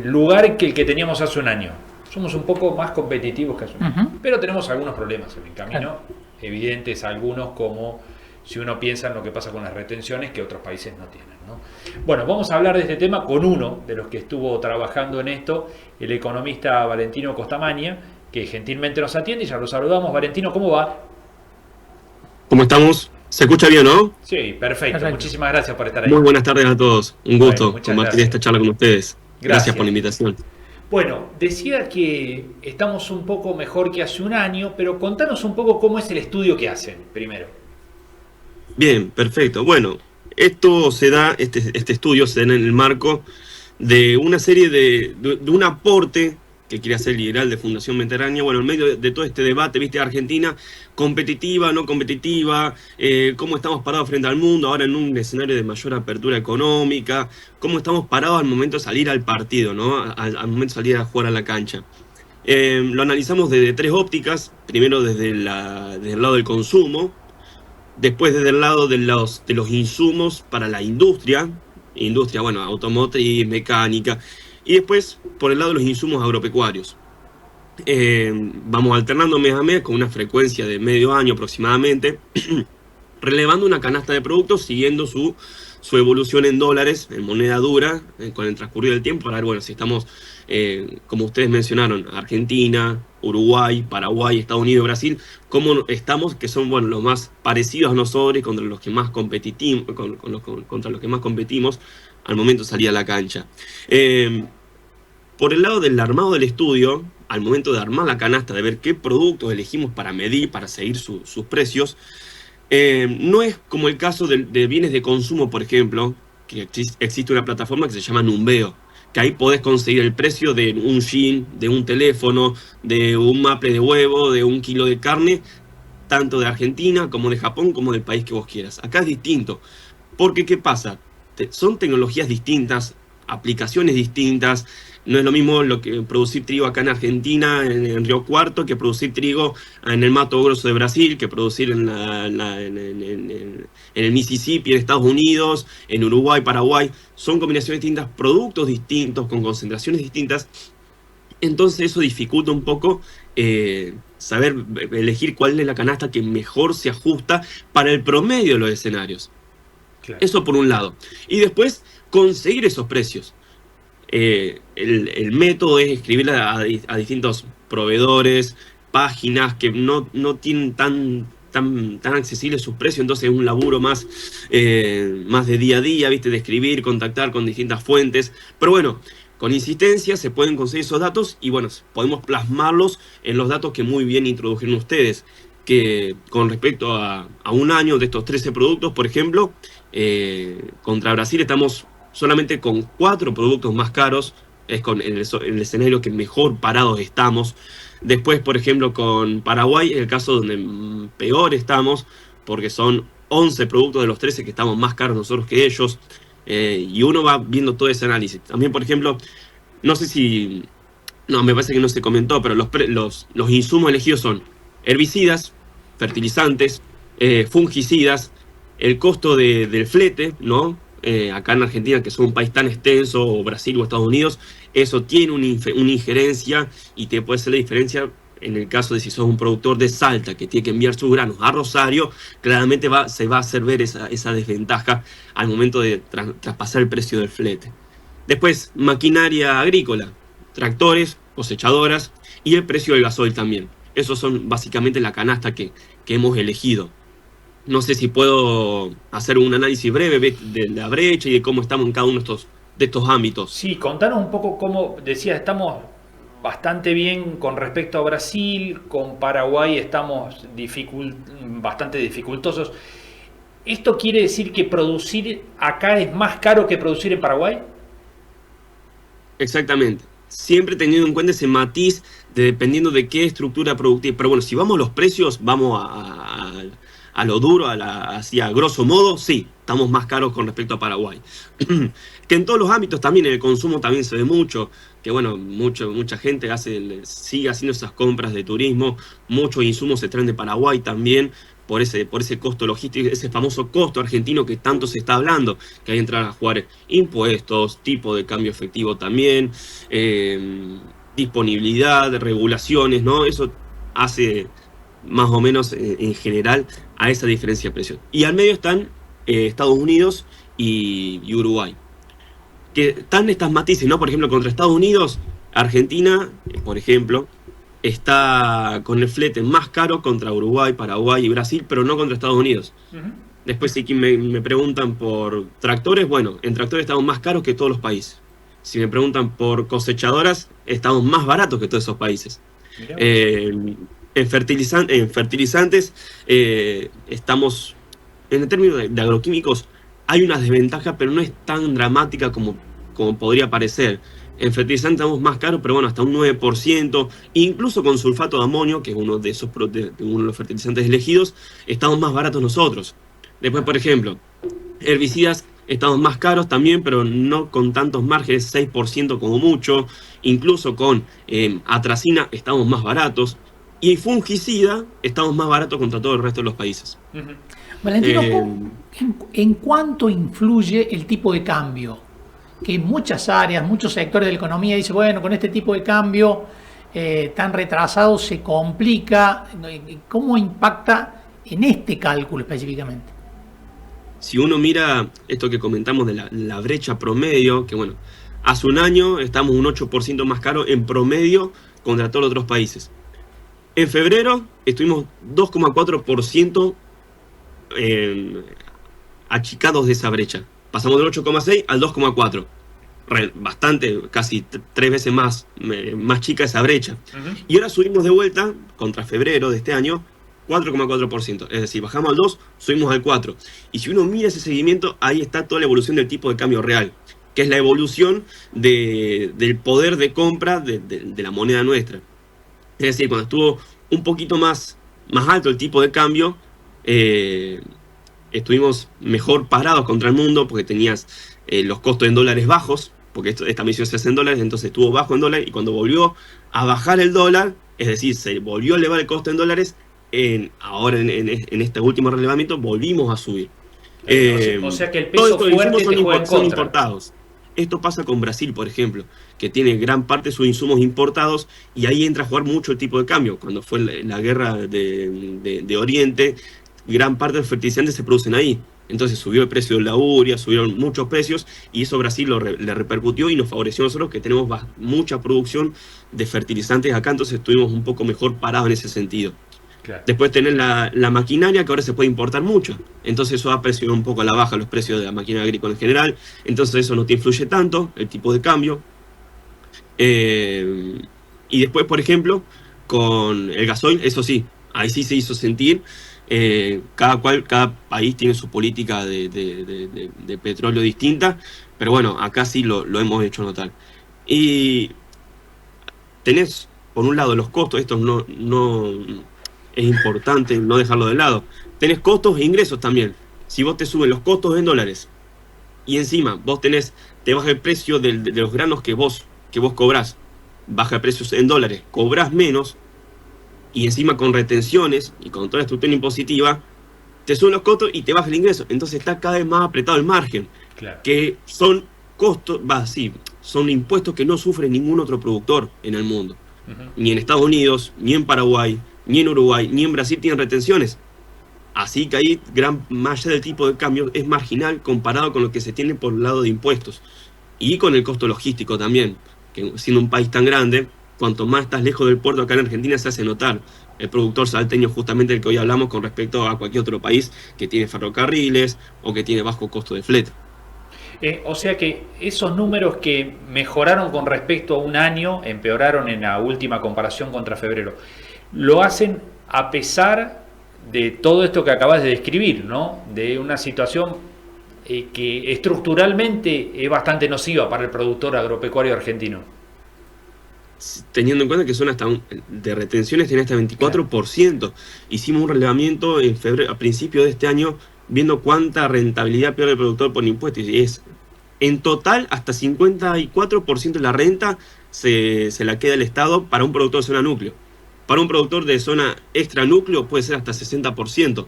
lugar que el que teníamos hace un año. Somos un poco más competitivos que hace un año. Pero tenemos algunos problemas en el camino, evidentes algunos, como si uno piensa en lo que pasa con las retenciones que otros países no tienen, ¿no? Bueno, vamos a hablar de este tema con uno de los que estuvo trabajando en esto, el economista Valentino Costamagna, que gentilmente nos atiende y ya lo saludamos. Valentino, ¿cómo va? ¿Cómo estamos? ¿Se escucha bien, no? Sí, perfecto. Muchísimas gracias por estar ahí. Muy buenas tardes a todos. Un gusto muchas compartir gracias. esta charla con ustedes. Gracias por la invitación. Bueno, decía que estamos un poco mejor que hace un año, pero contanos un poco cómo es el estudio que hacen, primero. Bien, perfecto. Bueno, esto se da, este estudio se da en el marco de una serie de un aporte que quiere hacer Liberal de Fundación Mediterránea, bueno, en medio de todo este debate, viste, Argentina, competitiva, no competitiva, cómo estamos parados frente al mundo, ahora en un escenario de mayor apertura económica, cómo estamos parados al momento de salir al partido, ¿no? Al momento de salir a jugar a la cancha. Lo analizamos desde tres ópticas, primero desde el lado del consumo, después desde el lado de los insumos para la industria, bueno, automotriz, mecánica, y después por el lado de los insumos agropecuarios. Vamos alternando mes a mes con una frecuencia de medio año aproximadamente, relevando una canasta de productos siguiendo su evolución en dólares, en moneda dura, con el transcurrir del tiempo, para ver, bueno, si estamos, como ustedes mencionaron, Argentina, Uruguay, Paraguay, Estados Unidos, Brasil, cómo estamos, que son, bueno, los más parecidos a nosotros, contra los que más contra los que más competimos al momento de salir a la cancha. Por el lado del armado del estudio, al momento de armar la canasta, de ver qué productos elegimos para medir, para seguir sus precios, no es como el caso de bienes de consumo, por ejemplo, que existe una plataforma que se llama Numbeo, que ahí podés conseguir el precio de un jean, de un teléfono, de un maple de huevo, de un kilo de carne, tanto de Argentina como de Japón, como del país que vos quieras. Acá es distinto, porque ¿qué pasa? Son tecnologías distintas, aplicaciones distintas. No es lo mismo producir trigo acá en Argentina, en Río Cuarto, que producir trigo en el Mato Grosso de Brasil, que producir en el Mississippi, en Estados Unidos, en Uruguay, Paraguay. Son combinaciones distintas, productos distintos, con concentraciones distintas. Entonces eso dificulta un poco saber elegir cuál es la canasta que mejor se ajusta para el promedio de los escenarios. Claro. Eso por un lado. Y después conseguir esos precios. El método es escribir a distintos proveedores, páginas que no tienen tan accesibles sus precios, entonces es un laburo más de día a día, ¿viste? De escribir, contactar con distintas fuentes. Pero bueno, con insistencia se pueden conseguir esos datos y bueno, podemos plasmarlos en los datos que muy bien introdujeron ustedes, que con respecto a un año de estos 13 productos, por ejemplo, contra Brasil estamos solamente con 4 productos más caros, es con el escenario que mejor parados estamos. Después, por ejemplo, con Paraguay, es el caso donde peor estamos, porque son 11 productos de los 13 que estamos más caros nosotros que ellos, y uno va viendo todo ese análisis. También, por ejemplo, no sé si... No, me parece que no se comentó, pero los insumos elegidos son herbicidas, fertilizantes, fungicidas, el costo del flete, ¿no? Acá en Argentina, que es un país tan extenso, o Brasil o Estados Unidos, eso tiene una injerencia y te puede hacer la diferencia en el caso de si sos un productor de Salta que tiene que enviar sus granos a Rosario, claramente se va a hacer ver esa desventaja al momento de traspasar el precio del flete. Después, maquinaria agrícola, tractores, cosechadoras y el precio del gasoil también. Esos son básicamente la canasta que hemos elegido. No sé si puedo hacer un análisis breve de la brecha y de cómo estamos en cada uno de estos ámbitos. Sí, contanos un poco cómo, decías, estamos bastante bien con respecto a Brasil, con Paraguay estamos bastante dificultosos. ¿Esto quiere decir que producir acá es más caro que producir en Paraguay? Exactamente. Siempre teniendo en cuenta ese matiz dependiendo de qué estructura productiva. Pero bueno, si vamos a los precios, vamos a lo duro, así a grosso modo, sí, estamos más caros con respecto a Paraguay. Que en todos los ámbitos también, en el consumo también se ve mucho, que bueno, mucha gente sigue haciendo esas compras de turismo, muchos insumos se traen de Paraguay también, por ese costo logístico, ese famoso costo argentino que tanto se está hablando, que hay que entrar a jugar impuestos, tipo de cambio efectivo también, disponibilidad, regulaciones, ¿no? Eso hace más o menos en general a esa diferencia de precios. Y al medio están Estados Unidos y Uruguay. Que están estas matices, ¿no? Por ejemplo, contra Estados Unidos, Argentina, por ejemplo, está con el flete más caro contra Uruguay, Paraguay y Brasil, pero no contra Estados Unidos. Después si me preguntan por tractores, bueno, en tractores estamos más caros que todos los países. Si me preguntan por cosechadoras, estamos más baratos que todos esos países. En fertilizantes estamos, en el término de agroquímicos, hay una desventaja, pero no es tan dramática como podría parecer. En fertilizantes estamos más caros, pero bueno, hasta un 9%. Incluso con sulfato de amonio, que es uno de los fertilizantes elegidos, estamos más baratos nosotros. Después, por ejemplo, herbicidas estamos más caros también, pero no con tantos márgenes, 6% como mucho. Incluso con atracina estamos más baratos. Y fungicida estamos más baratos contra todo el resto de los países. Valentino, ¿en cuánto influye el tipo de cambio? Que en muchas áreas, muchos sectores de la economía dicen, bueno, con este tipo de cambio tan retrasado se complica. ¿Cómo impacta en este cálculo específicamente? Si uno mira esto que comentamos de la brecha promedio, que bueno, hace un año estamos un 8% más caro en promedio contra todos los otros países. En febrero estuvimos 2,4% achicados de esa brecha. Pasamos del 8,6 al 2,4. Bastante, casi 3 veces más chica esa brecha. Y ahora subimos de vuelta, contra febrero de este año, 4,4%. Es decir, bajamos al 2, subimos al 4. Y si uno mira ese seguimiento, ahí está toda la evolución del tipo de cambio real, que es la evolución del poder de compra de la moneda nuestra. Es decir, cuando estuvo un poquito más alto el tipo de cambio, estuvimos mejor parados contra el mundo porque tenías los costos en dólares bajos, porque esta misión se hace en dólares, entonces estuvo bajo en dólares, y cuando volvió a bajar el dólar, es decir, se volvió a elevar el costo en dólares, ahora en este último relevamiento volvimos a subir. O sea que el peso fuerte te juega en son contra. importados. Esto pasa con Brasil, por ejemplo, que tiene gran parte de sus insumos importados, y ahí entra a jugar mucho el tipo de cambio. Cuando fue la guerra de Oriente, gran parte de los fertilizantes se producen ahí. Entonces subió el precio de la urea, subieron muchos precios, y eso a Brasil le repercutió y nos favoreció a nosotros, que tenemos mucha producción de fertilizantes acá, entonces estuvimos un poco mejor parados en ese sentido. Claro. Después tenés la maquinaria, que ahora se puede importar mucho. Entonces eso ha presionado un poco a la baja los precios de la maquinaria agrícola en general. Entonces eso no te influye tanto, el tipo de cambio. Y después, por ejemplo, con el gasoil, eso sí, ahí sí se hizo sentir. Cada país tiene su política de petróleo distinta. Pero bueno, acá sí lo hemos hecho notar. Y tenés, por un lado, los costos. Esto no es importante no dejarlo de lado. Tenés costos e ingresos también. Si vos te suben los costos en dólares y encima vos te baja el precio de los granos que vos cobrás, baja el precio en dólares, cobrás menos, y encima con retenciones y con toda la estructura impositiva, te suben los costos y te baja el ingreso. Entonces está cada vez más apretado el margen. Claro. Que son costos, son impuestos que no sufre ningún otro productor en el mundo. Ni en Estados Unidos, ni en Paraguay, ni en Uruguay, ni en Brasil tienen retenciones. Así que ahí más allá del tipo de cambio es marginal comparado con lo que se tiene por el lado de impuestos. Y con el costo logístico también, que siendo un país tan grande, cuanto más estás lejos del puerto acá en Argentina se hace notar. El productor salteño, justamente del que hoy hablamos, con respecto a cualquier otro país que tiene ferrocarriles o que tiene bajo costo de flete. O sea que esos números que mejoraron con respecto a un año, empeoraron en la última comparación contra febrero, lo hacen a pesar de todo esto que acabas de describir, ¿no? De una situación que estructuralmente es bastante nociva para el productor agropecuario argentino. Teniendo en cuenta que son de retenciones tiene hasta 24%. Hicimos un relevamiento en febrero, a principios de este año, viendo cuánta rentabilidad pierde el productor por impuestos, y es en total hasta 54% de la renta se la queda el Estado para un productor de zona núcleo. Para un productor de zona extra núcleo puede ser hasta 60%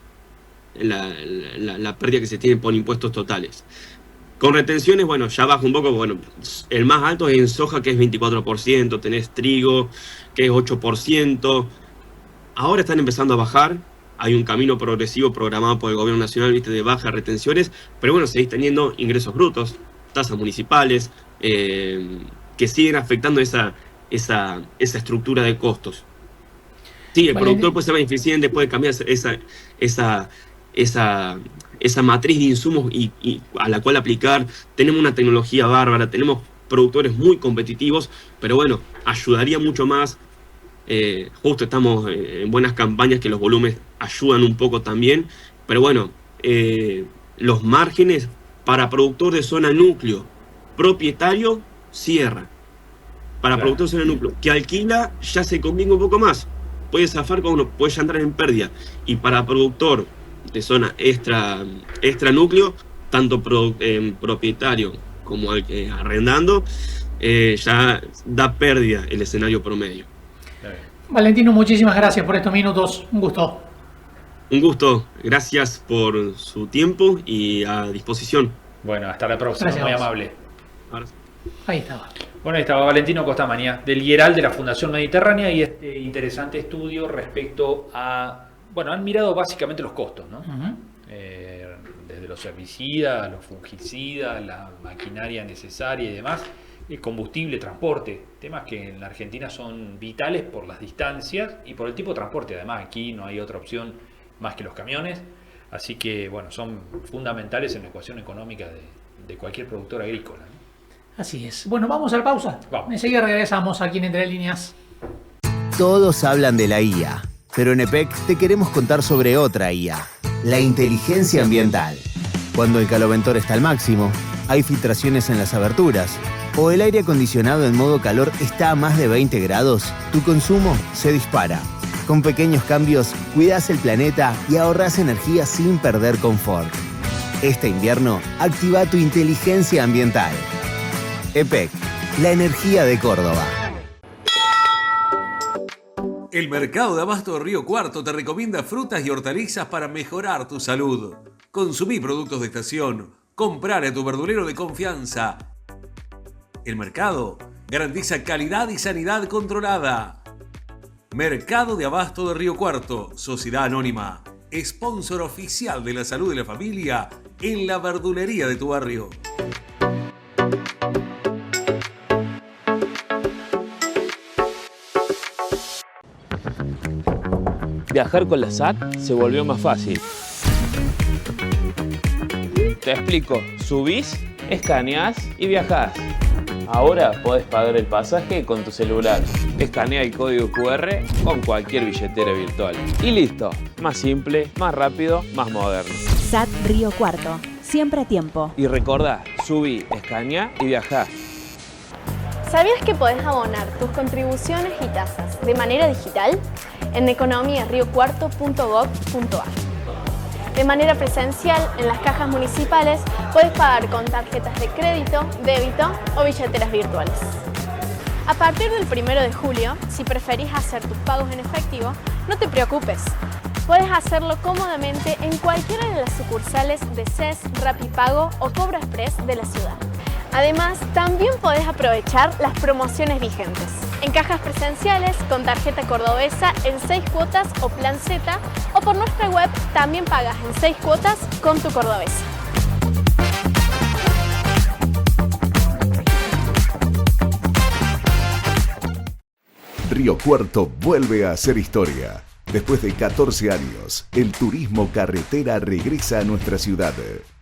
la pérdida que se tiene por impuestos totales. Con retenciones, bueno, ya baja un poco, bueno, el más alto es en soja, que es 24%, tenés trigo, que es 8%. Ahora están empezando a bajar, hay un camino progresivo programado por el gobierno nacional, viste, de bajas retenciones, pero bueno, seguís teniendo ingresos brutos, tasas municipales, que siguen afectando esa estructura de costos. Sí, el productor puede ser más eficiente, puede cambiar esa matriz de insumos y a la cual aplicar. Tenemos una tecnología bárbara, tenemos productores muy competitivos, pero bueno, ayudaría mucho más. Justo estamos en buenas campañas que los volúmenes ayudan un poco también, pero bueno, los márgenes para productor de zona núcleo, propietario, cierra. Para productor de zona núcleo, que alquila, ya se conviene un poco más. Puede zafar con uno, puede ya entrar en pérdida. Y para productor de zona extra núcleo, tanto propietario como arrendando, ya da pérdida el escenario promedio. Valentino, muchísimas gracias por estos minutos. Un gusto. Un gusto. Gracias por su tiempo y a disposición. Bueno, hasta la próxima. Gracias. Muy amable. Ahí estaba. Bueno, ahí estaba Valentino Costamaña, del IERAL de la Fundación Mediterránea, y este interesante estudio respecto a... Bueno, han mirado básicamente los costos, ¿no? Desde los herbicidas, los fungicidas, la maquinaria necesaria y demás, el combustible, transporte, temas que en la Argentina son vitales por las distancias y por el tipo de transporte. Además, aquí no hay otra opción más que los camiones, así que, bueno, son fundamentales en la ecuación económica de cualquier productor agrícola, ¿no? Así es. Bueno, vamos a la pausa. Vamos. Enseguida regresamos aquí en Entre Líneas. Todos hablan de la IA, pero en EPEC te queremos contar sobre otra IA, la inteligencia ambiental. Cuando el caloventor está al máximo, hay filtraciones en las aberturas, o el aire acondicionado en modo calor está a más de 20 grados, tu consumo se dispara. Con pequeños cambios, cuidas el planeta y ahorras energía sin perder confort. Este invierno, activa tu inteligencia ambiental. EPEC, la energía de Córdoba. El Mercado de Abasto de Río Cuarto te recomienda frutas y hortalizas para mejorar tu salud. Consumí productos de estación. Comprar a tu verdulero de confianza. El mercado garantiza calidad y sanidad controlada. Mercado de Abasto de Río Cuarto, Sociedad Anónima, sponsor oficial de la salud de la familia en la verdulería de tu barrio. Viajar con la SAT se volvió más fácil. Te explico, subís, escaneás y viajás. Ahora podés pagar el pasaje con tu celular. Escanea el código QR con cualquier billetera virtual. Y listo, más simple, más rápido, más moderno. SAT Río Cuarto, siempre a tiempo. Y recordá, subí, escanea y viajá. ¿Sabías que podés abonar tus contribuciones y tasas de manera digital? En economiariocuarto.gov.ar. De manera presencial, en las cajas municipales, puedes pagar con tarjetas de crédito, débito o billeteras virtuales. A partir del 1 de julio, si preferís hacer tus pagos en efectivo, no te preocupes. Puedes hacerlo cómodamente en cualquiera de las sucursales de CES, Rapipago o Cobro Express de la ciudad. Además, también podés aprovechar las promociones vigentes. En cajas presenciales, con tarjeta cordobesa en 6 cuotas o plan Z, o por nuestra web también pagas en 6 cuotas con tu cordobesa. Río Cuarto vuelve a hacer historia. Después de 14 años, el turismo carretera regresa a nuestra ciudad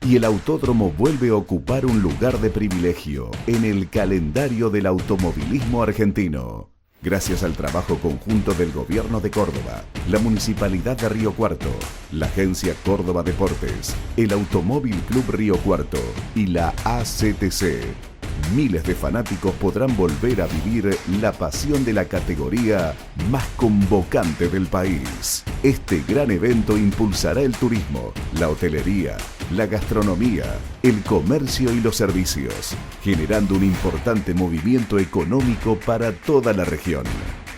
y el autódromo vuelve a ocupar un lugar de privilegio en el calendario del automovilismo argentino. Gracias al trabajo conjunto del Gobierno de Córdoba, la Municipalidad de Río Cuarto, la Agencia Córdoba Deportes, el Automóvil Club Río Cuarto y la ACTC, miles de fanáticos podrán volver a vivir la pasión de la categoría más convocante del país. Este gran evento impulsará el turismo, la hotelería, la gastronomía, el comercio y los servicios, generando un importante movimiento económico para toda la región.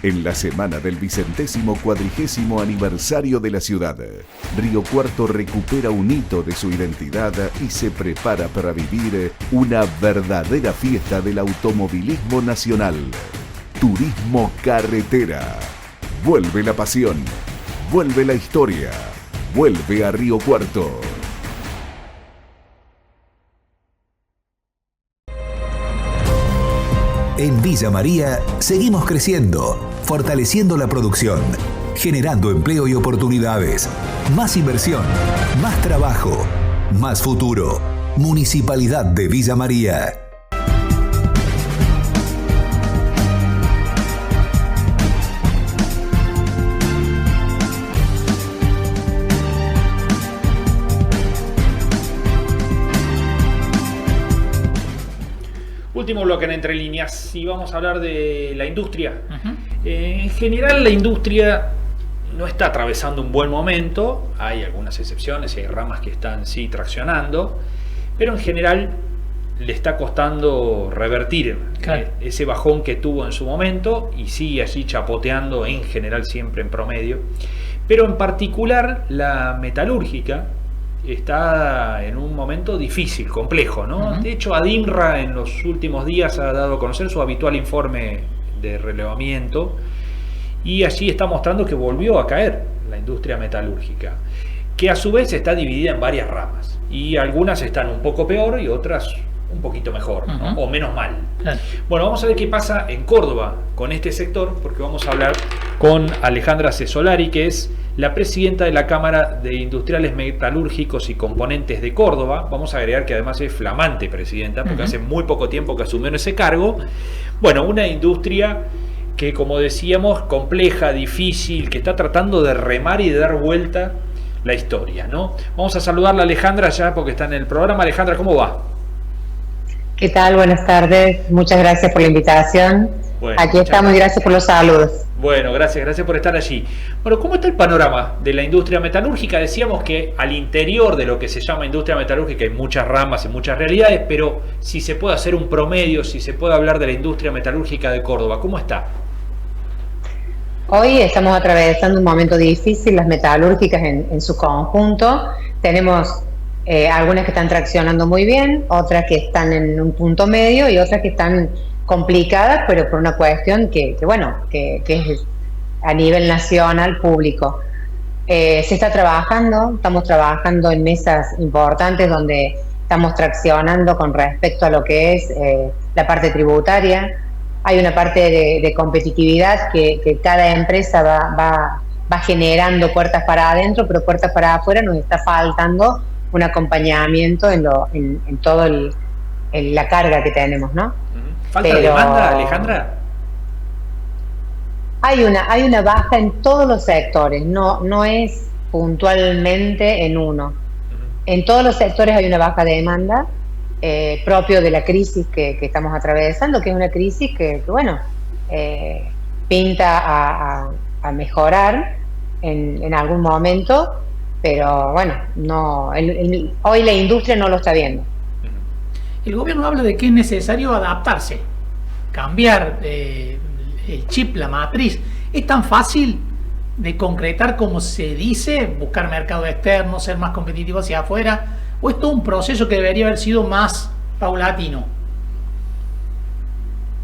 En la semana del 140º aniversario de la ciudad, Río Cuarto recupera un hito de su identidad y se prepara para vivir una verdadera fiesta del automovilismo nacional. Turismo Carretera. Vuelve la pasión, vuelve la historia, vuelve a Río Cuarto. En Villa María seguimos creciendo, fortaleciendo la producción, generando empleo y oportunidades, más inversión, más trabajo, más futuro. Municipalidad de Villa María. Último bloque en Entre Líneas y vamos a hablar de la industria. En general la industria no está atravesando un buen momento, hay algunas excepciones, hay ramas que están sí traccionando, pero en general le está costando revertir ese bajón que tuvo en su momento y sigue allí chapoteando en general siempre en promedio. Pero en particular la metalúrgica está en un momento difícil, complejo, ¿no? De hecho, ADINRA en los últimos días ha dado a conocer su habitual informe de relevamiento y allí está mostrando que volvió a caer la industria metalúrgica, que a su vez está dividida en varias ramas y algunas están un poco peor y otras un poquito mejor, ¿no? O menos mal. Bueno, vamos a ver qué pasa en Córdoba con este sector, porque vamos a hablar con Alejandra Cesolari, que es la presidenta de la Cámara de Industriales Metalúrgicos y Componentes de Córdoba. Vamos a agregar que además es flamante presidenta, porque hace muy poco tiempo que asumió en ese cargo. Bueno, una industria que, como decíamos, compleja, difícil, que está tratando de remar y de dar vuelta la historia, ¿no? Vamos a saludarla a Alejandra ya porque está en el programa. Alejandra, ¿cómo va? ¿Qué tal? Buenas tardes. Muchas gracias por la invitación. Bueno, aquí estamos y gracias por los saludos. Bueno, gracias por estar allí. Bueno, ¿cómo está el panorama de la industria metalúrgica? Decíamos que al interior de lo que se llama industria metalúrgica hay muchas ramas y muchas realidades, pero si se puede hacer un promedio, si se puede hablar de la industria metalúrgica de Córdoba, ¿cómo está? Hoy estamos atravesando un momento difícil, las metalúrgicas en su conjunto. Tenemos algunas que están traccionando muy bien, otras que están en un punto medio y otras que están complicadas, pero por una cuestión que es a nivel nacional, público. Se está trabajando, estamos trabajando en mesas importantes donde estamos traccionando con respecto a lo que es la parte tributaria. Hay una parte de competitividad que cada empresa va generando puertas para adentro, pero puertas para afuera nos está faltando un acompañamiento en todo la carga que tenemos, ¿no? ¿Falta demanda, Alejandra? Hay una baja en todos los sectores, no es puntualmente en uno. En todos los sectores hay una baja de demanda, propio de la crisis que estamos atravesando, que es una crisis que pinta a mejorar en algún momento, pero bueno, hoy la industria no lo está viendo. El gobierno habla de que es necesario adaptarse, cambiar el chip, la matriz. ¿Es tan fácil de concretar como se dice, buscar mercado externo, ser más competitivo hacia afuera? ¿O es todo un proceso que debería haber sido más paulatino?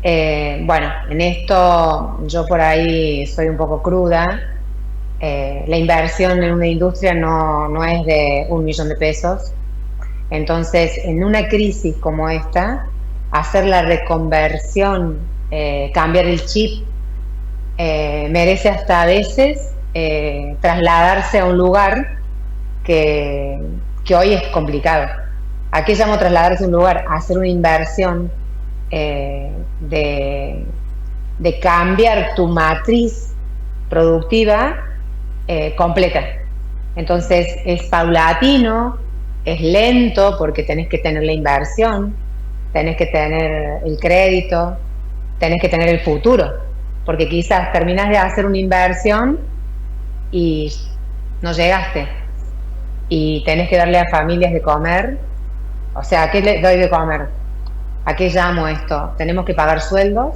Bueno, en esto yo por ahí soy un poco cruda. La inversión en una industria no es de 1 millón de pesos. Entonces, en una crisis como esta, hacer la reconversión, cambiar el chip, merece hasta a veces trasladarse a un lugar que hoy es complicado. ¿A qué llamo trasladarse a un lugar? A hacer una inversión de cambiar tu matriz productiva completa. Entonces, es paulatino, es lento porque tenés que tener la inversión, tenés que tener el crédito, tenés que tener el futuro, porque quizás terminás de hacer una inversión y no llegaste y tenés que darle a familias de comer. O sea, ¿a qué le doy de comer? ¿A qué llamo esto? Tenemos que pagar sueldos,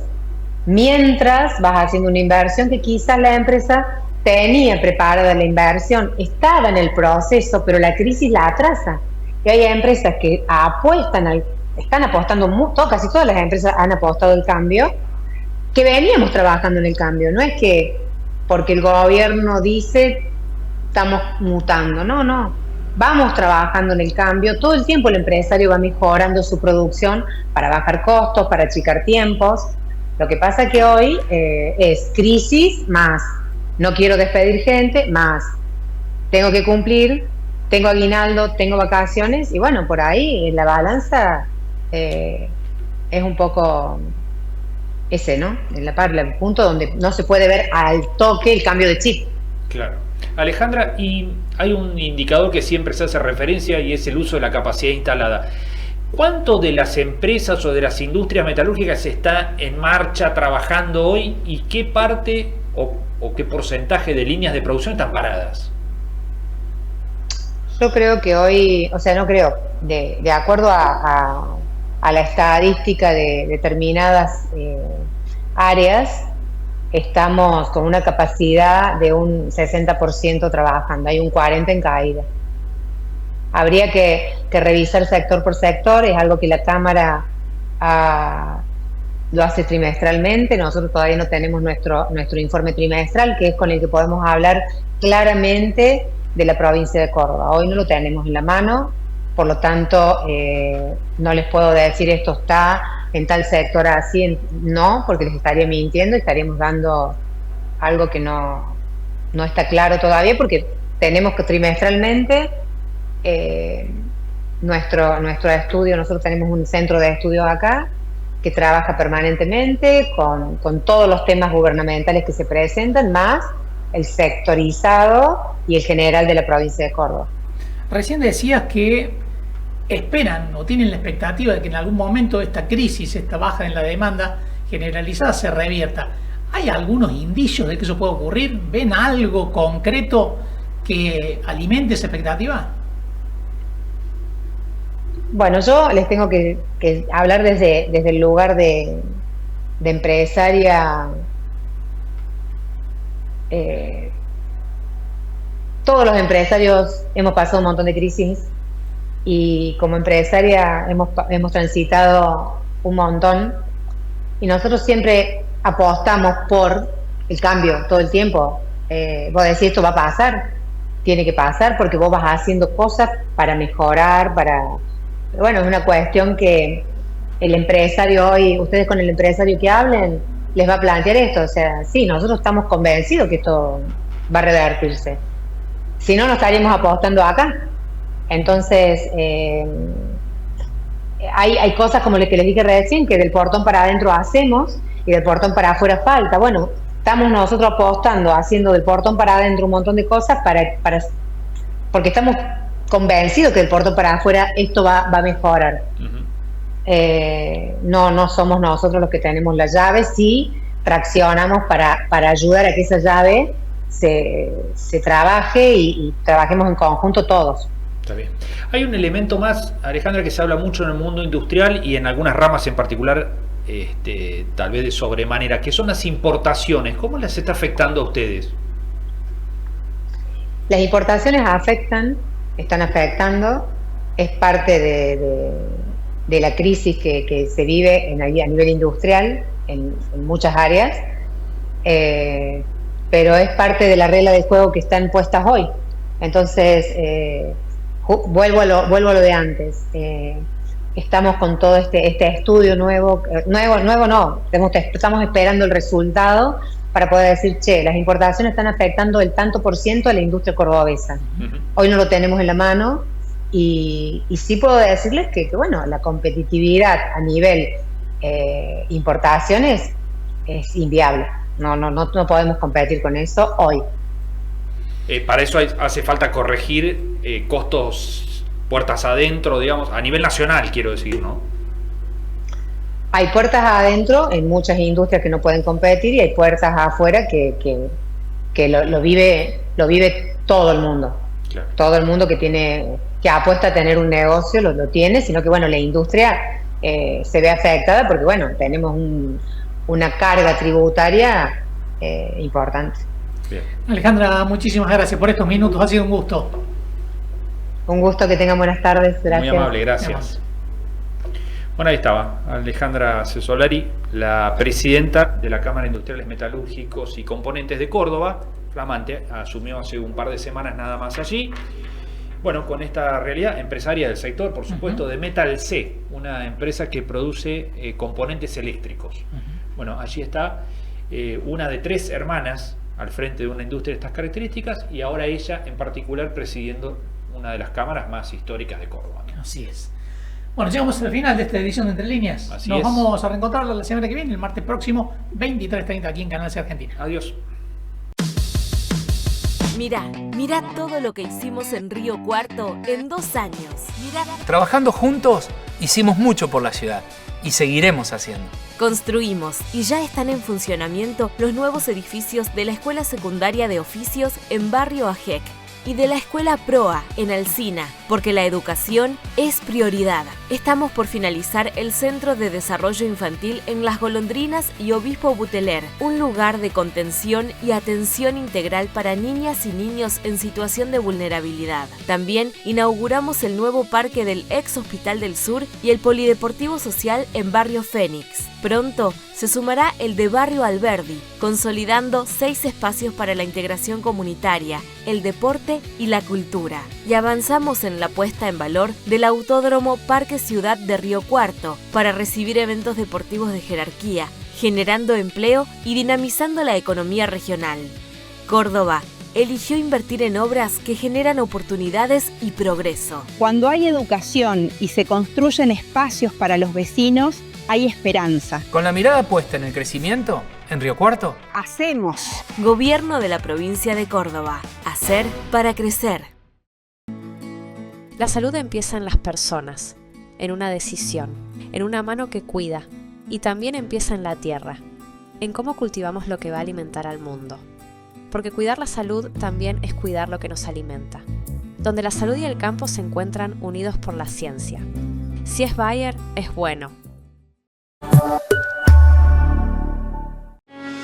mientras vas haciendo una inversión que quizás la empresa tenía preparada la inversión, estaba en el proceso, pero la crisis la atrasa. Y hay empresas que están apostando, casi todas las empresas han apostado al cambio, que veníamos trabajando en el cambio. No es que porque el gobierno dice estamos mutando, no. Vamos trabajando en el cambio. Todo el tiempo el empresario va mejorando su producción para bajar costos, para achicar tiempos. Lo que pasa que hoy es crisis más no quiero despedir gente, más tengo que cumplir, tengo aguinaldo, tengo vacaciones, y bueno, por ahí en la balanza es un poco ese, ¿no? El punto donde no se puede ver al toque el cambio de chip. Claro. Alejandra, y hay un indicador que siempre se hace referencia y es el uso de la capacidad instalada. ¿Cuánto de las empresas o de las industrias metalúrgicas está en marcha trabajando hoy y qué parte o qué porcentaje de líneas de producción están paradas? Yo creo que hoy, de acuerdo a la estadística de determinadas áreas, estamos con una capacidad de un 60% trabajando, hay un 40% en caída. Habría que revisar sector por sector, es algo que la Cámara lo hace trimestralmente. Nosotros todavía no tenemos nuestro informe trimestral, que es con el que podemos hablar claramente de la provincia de Córdoba. Hoy no lo tenemos en la mano, por lo tanto no les puedo decir esto está en tal sector así, no, porque les estaría mintiendo, estaríamos dando algo que no está claro todavía, porque tenemos que trimestralmente nuestro estudio. Nosotros tenemos un centro de estudio acá que trabaja permanentemente con todos los temas gubernamentales que se presentan, más el sectorizado y el general de la provincia de Córdoba. Recién decías que esperan o tienen la expectativa de que en algún momento esta crisis, esta baja en la demanda generalizada se revierta. ¿Hay algunos indicios de que eso puede ocurrir? ¿Ven algo concreto que alimente esa expectativa? Bueno, yo les tengo que hablar desde el lugar de empresaria. Todos los empresarios hemos pasado un montón de crisis y como empresaria hemos transitado un montón, y nosotros siempre apostamos por el cambio todo el tiempo. Vos decís, esto va a pasar, tiene que pasar, porque vos vas haciendo cosas para mejorar, bueno, es una cuestión que el empresario hoy, ustedes con el empresario que hablen, les va a plantear esto. O sea, sí, nosotros estamos convencidos que esto va a revertirse. Si no, no estaríamos apostando acá. Entonces, hay cosas como lo que les dije recién, que del portón para adentro hacemos y del portón para afuera falta. Bueno, estamos nosotros apostando, haciendo del portón para adentro un montón de cosas porque estamos convencidos que del portón para afuera esto va a mejorar. No somos nosotros los que tenemos la llave, sí traccionamos para ayudar a que esa llave se trabaje y trabajemos en conjunto todos. Está bien. Hay un elemento más, Alejandra, que se habla mucho en el mundo industrial y en algunas ramas en particular, tal vez de sobremanera, que son las importaciones. ¿Cómo las está afectando a ustedes? Las importaciones están afectando, es parte de la crisis que se vive a nivel industrial en muchas áreas, pero es parte de la regla de juego que están puestas hoy. Entonces, vuelvo a lo de antes. Estamos con todo este estudio nuevo no, estamos esperando el resultado para poder decir, las importaciones están afectando el tanto por ciento a la industria cordobesa. Hoy no lo tenemos en la mano, y sí puedo decirles que bueno, la competitividad a nivel importaciones es inviable. No podemos competir con eso hoy. Para eso hace falta corregir costos puertas adentro, digamos, a nivel nacional, quiero decir, ¿no? Hay puertas adentro en muchas industrias que no pueden competir, y hay puertas afuera que lo vive todo el mundo. Claro. Todo el mundo que apuesta a tener un negocio lo tiene, sino que bueno, la industria se ve afectada porque bueno, tenemos una carga tributaria importante. Bien. Alejandra, muchísimas gracias por estos minutos, ha sido un gusto. Un gusto, que tengan buenas tardes. Gracias. Muy amable, gracias. Bueno, ahí estaba Alejandra Cesolari, la presidenta de la Cámara de Industriales Metalúrgicos y Componentes de Córdoba, flamante, asumió hace un par de semanas nada más allí. Bueno, con esta realidad empresaria del sector, por supuesto, de Metal C, una empresa que produce componentes eléctricos. Bueno, allí está una de 3 hermanas al frente de una industria de estas características, y ahora ella en particular presidiendo una de las cámaras más históricas de Córdoba. Así es. Bueno, llegamos al final de esta edición de Entre Líneas. Nos vamos a reencontrar la semana que viene, el martes próximo, 23:30, aquí en Canal C Argentina. Adiós. Mirá todo lo que hicimos en Río Cuarto en 2 años. Trabajando juntos, hicimos mucho por la ciudad y seguiremos haciendo. Construimos y ya están en funcionamiento los nuevos edificios de la Escuela Secundaria de Oficios en Barrio Ajec y de la Escuela Proa en Alsina, porque la educación es prioridad. Estamos por finalizar el Centro de Desarrollo Infantil en Las Golondrinas y Obispo Buteler, un lugar de contención y atención integral para niñas y niños en situación de vulnerabilidad. También inauguramos el nuevo parque del ex Hospital del Sur y el Polideportivo Social en Barrio Fénix. Pronto se sumará el de Barrio Alberdi, consolidando 6 espacios para la integración comunitaria, el deporte y la cultura. Y avanzamos en la puesta en valor del Autódromo Parque Ciudad de Río Cuarto para recibir eventos deportivos de jerarquía, generando empleo y dinamizando la economía regional. Córdoba eligió invertir en obras que generan oportunidades y progreso. Cuando hay educación y se construyen espacios para los vecinos, hay esperanza. Con la mirada puesta en el crecimiento, en Río Cuarto, hacemos. Gobierno de la provincia de Córdoba. Hacer para crecer. La salud empieza en las personas, en una decisión, en una mano que cuida, y también empieza en la tierra, en cómo cultivamos lo que va a alimentar al mundo. Porque cuidar la salud también es cuidar lo que nos alimenta, donde la salud y el campo se encuentran unidos por la ciencia. Si es Bayer, es bueno.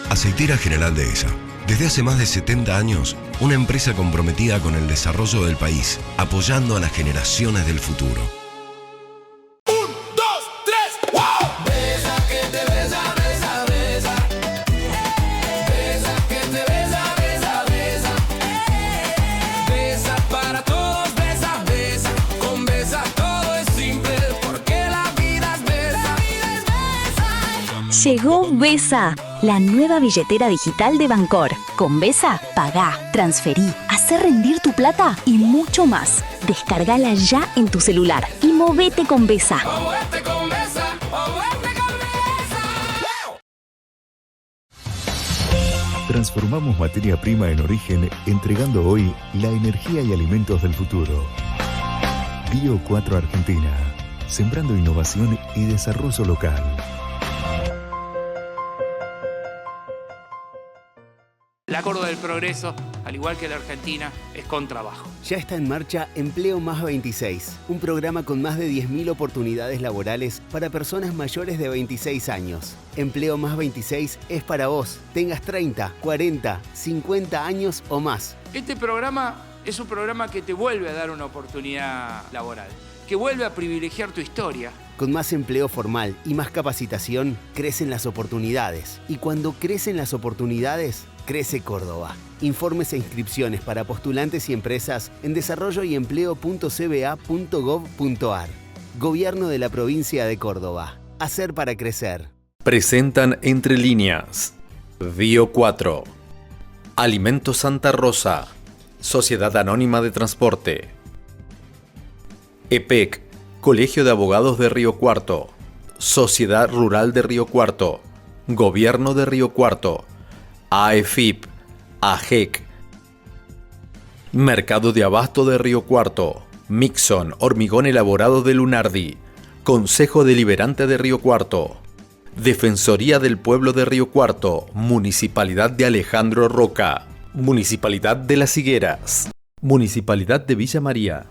Aceitera General Dehesa. Desde hace más de 70 años, una empresa comprometida con el desarrollo del país, apoyando a las generaciones del futuro. Llegó Besa, la nueva billetera digital de Bancor. Con Besa, pagá, transferí, hacé rendir tu plata y mucho más. Descargala ya en tu celular y movete con Besa. Transformamos materia prima en origen, entregando hoy la energía y alimentos del futuro. Bio 4 Argentina, sembrando innovación y desarrollo local. la Córdoba del Progreso, al igual que la Argentina, es con trabajo. Ya está en marcha Empleo Más 26, un programa con más de 10.000 oportunidades laborales para personas mayores de 26 años. Empleo Más 26 es para vos, tengas 30, 40, 50 años o más. Este programa es un programa que te vuelve a dar una oportunidad laboral, que vuelve a privilegiar tu historia. Con más empleo formal y más capacitación, crecen las oportunidades. Y cuando crecen las oportunidades, crece Córdoba. Informes e inscripciones para postulantes y empresas en desarrolloyempleo.cba.gov.ar. Gobierno de la provincia de Córdoba. Hacer para crecer. Presentan Entre Líneas. Bio 4. Alimentos Santa Rosa. Sociedad Anónima de Transporte. EPEC, Colegio de Abogados de Río Cuarto, Sociedad Rural de Río Cuarto, Gobierno de Río Cuarto, AEFIP, AGEC, Mercado de Abasto de Río Cuarto, Mixon, Hormigón Elaborado de Lunardi, Consejo Deliberante de Río Cuarto, Defensoría del Pueblo de Río Cuarto, Municipalidad de Alejandro Roca, Municipalidad de Las Higueras, Municipalidad de Villa María.